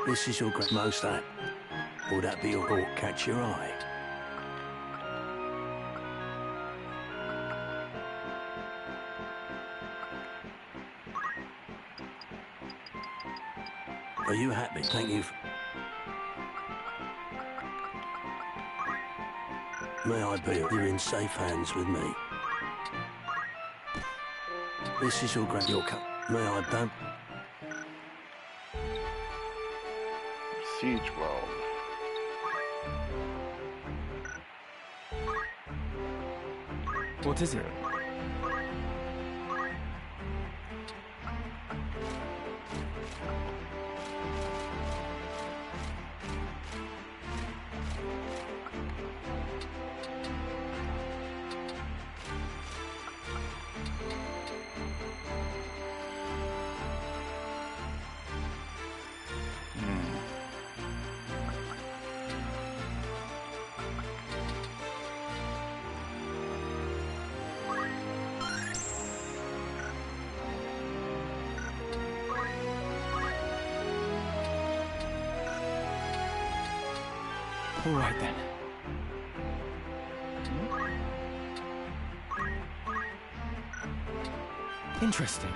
S20: This is your most that. Will that be your or catch your eye? Are you happy? Thank you. May I be? You're in safe hands with me. This is your your cup. May I don't?
S1: Siege weld.
S15: What is it? All right then. Interesting.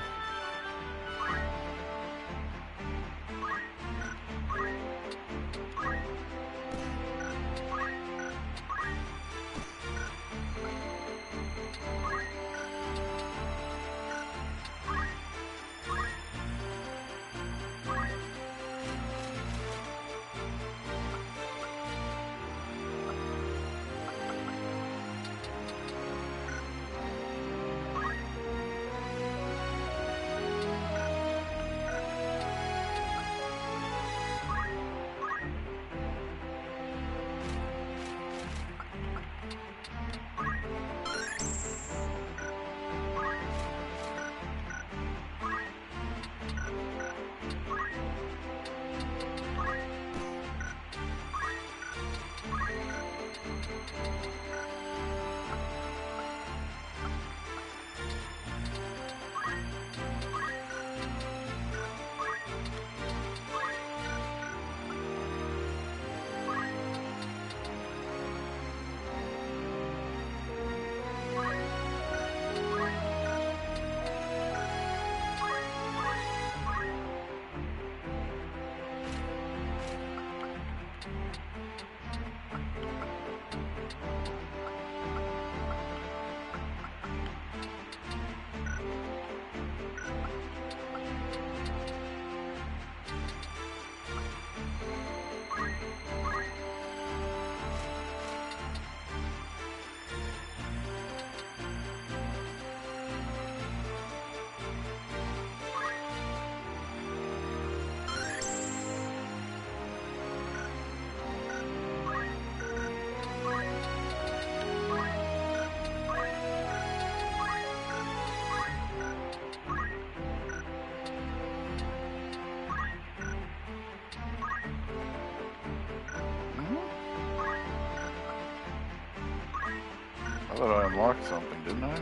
S1: I thought I unlocked something, didn't I?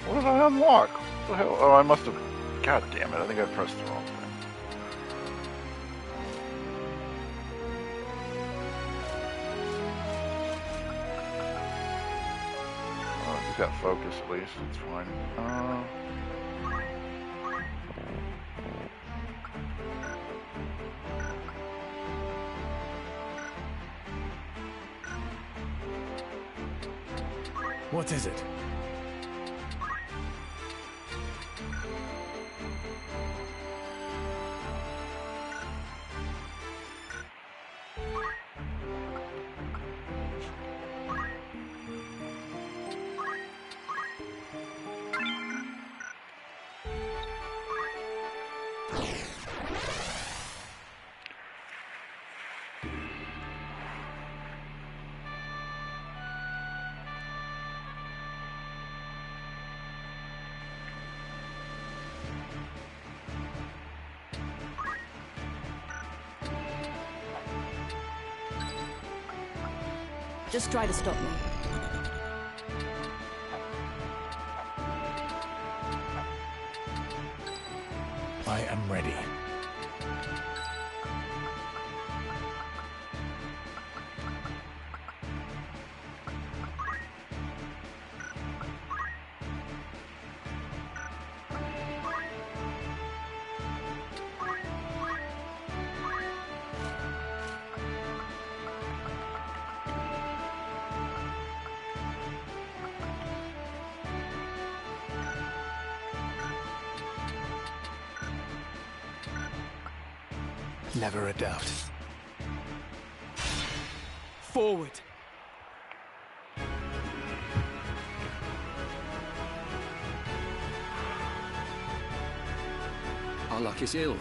S1: What did I unlock? What the hell? Oh, I must have... God damn it, I think I pressed the wrong thing. Oh, he's got focus at least, it's fine.
S6: What is it?
S19: Just try to stop me.
S6: I am ready. Never a doubt.
S15: Forward!
S17: Our luck is ill,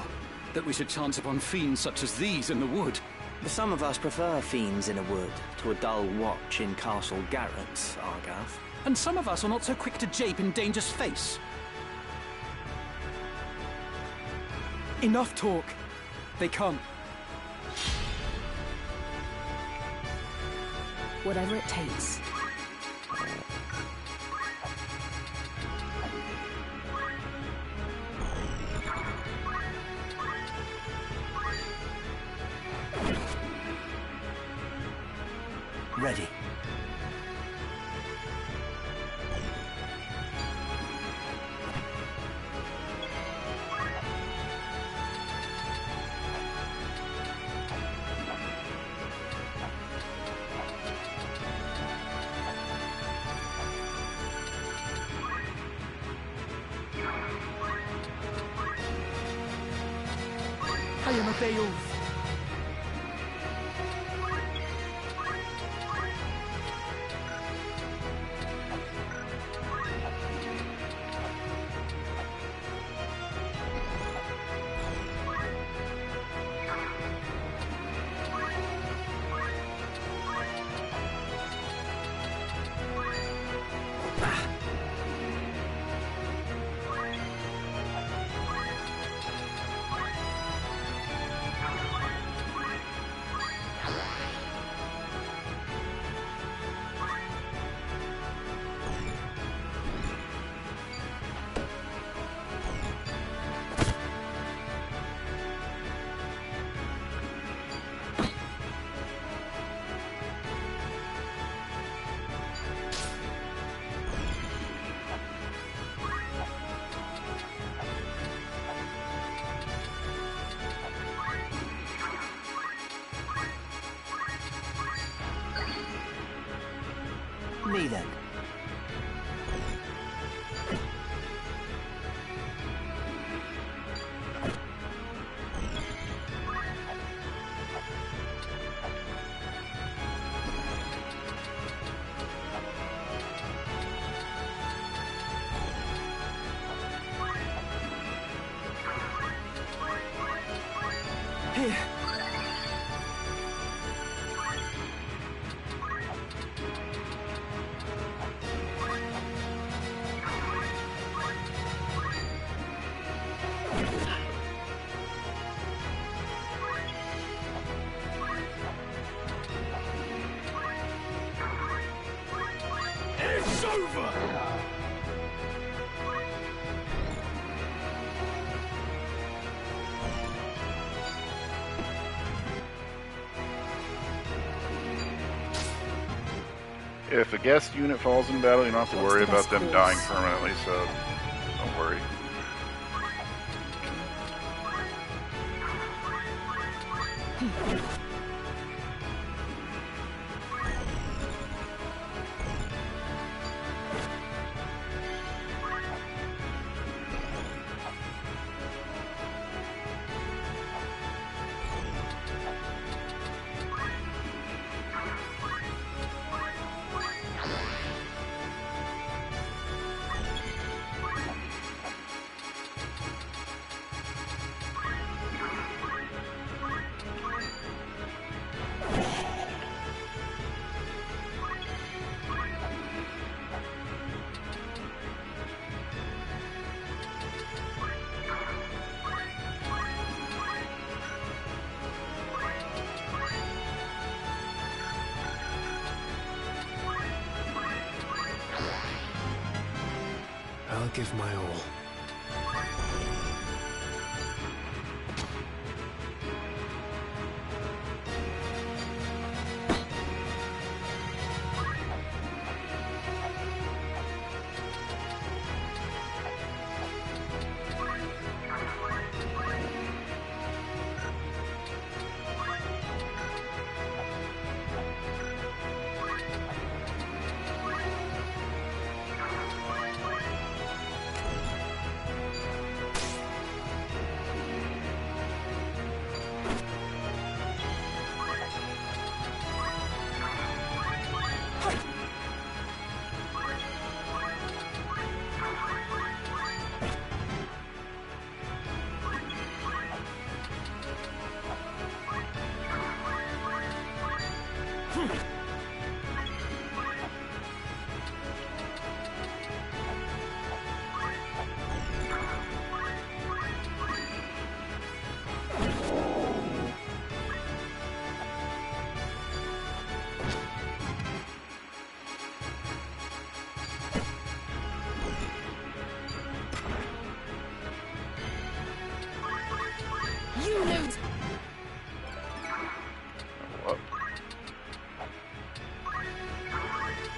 S17: that we should chance upon fiends such as these in the wood.
S5: Some of us prefer fiends in a wood to a dull watch in Castle Garrett, Argath.
S17: And some of us are not so quick to jape in danger's face.
S15: Enough talk. They come.
S19: Whatever it takes.
S5: Ready.
S15: I am a Beowulf. Me then. Here.
S8: It's over!
S1: If a guest unit falls in battle, you don't have to worry about them dying permanently, so don't worry.
S6: give my all.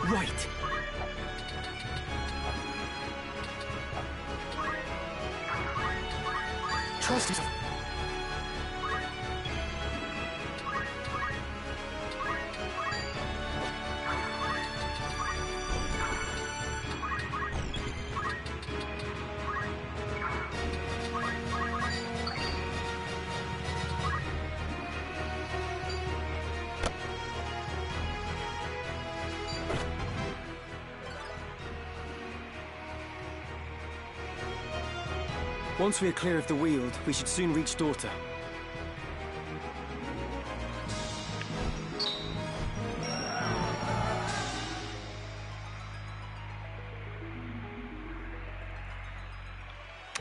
S6: Right. Trust is... Once we are clear of the Weald, we should soon reach Daughter.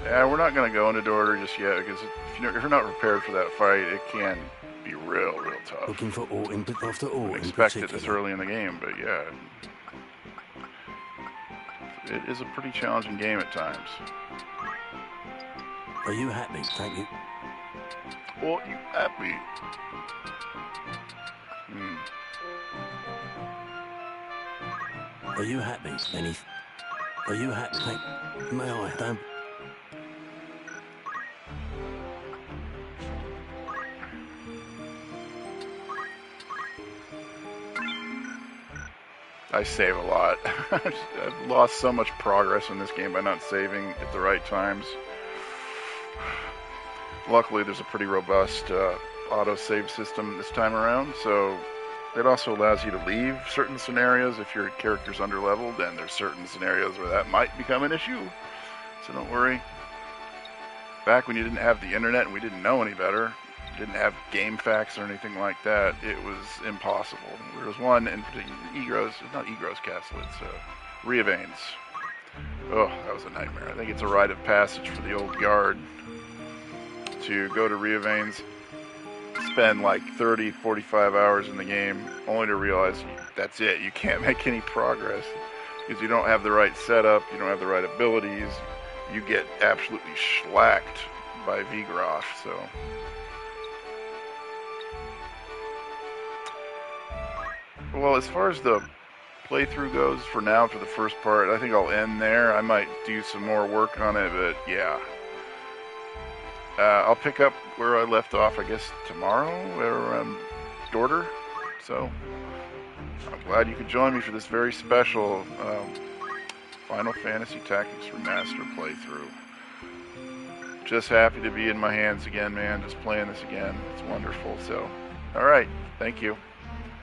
S1: Yeah, we're not going to go into Daughter just yet, because if you're not prepared for that fight, it can be real tough.
S20: Looking for Orton, but after Orton,
S1: expect it this early in the game, but yeah. It is a pretty challenging game at times.
S20: Are you happy? Thank you.
S1: Well, you happy?
S20: Are you happy? Are you happy? May I? Don't.
S1: I save a lot. I've lost so much progress in this game by not saving at the right times. Luckily, there's a pretty robust auto-save system this time around, so it also allows you to leave certain scenarios if your character's underleveled, and there's certain scenarios where that might become an issue, so don't worry. Back when you didn't have the internet and we didn't know any better, didn't have game facts or anything like that, it was impossible. There was one in particular, not Egro's Castle, it's Riavane's. Oh, that was a nightmare. I think it's a rite of passage for the old guard to go to Riavane's, spend like 30, 45 hours in the game, only to realize that's it. You can't make any progress because you don't have the right setup, you don't have the right abilities, you get absolutely schlacked by Vigroff, so... Well, as far as the playthrough goes for now, for the first part, I think I'll end there. I might do some more work on it, but yeah. I'll pick up where I left off, I guess, tomorrow, around Daughter. So, I'm glad you could join me for this very special Final Fantasy Tactics Remaster playthrough. Just happy to be in my hands again, man. Just playing this again. It's wonderful. So, alright. Thank you.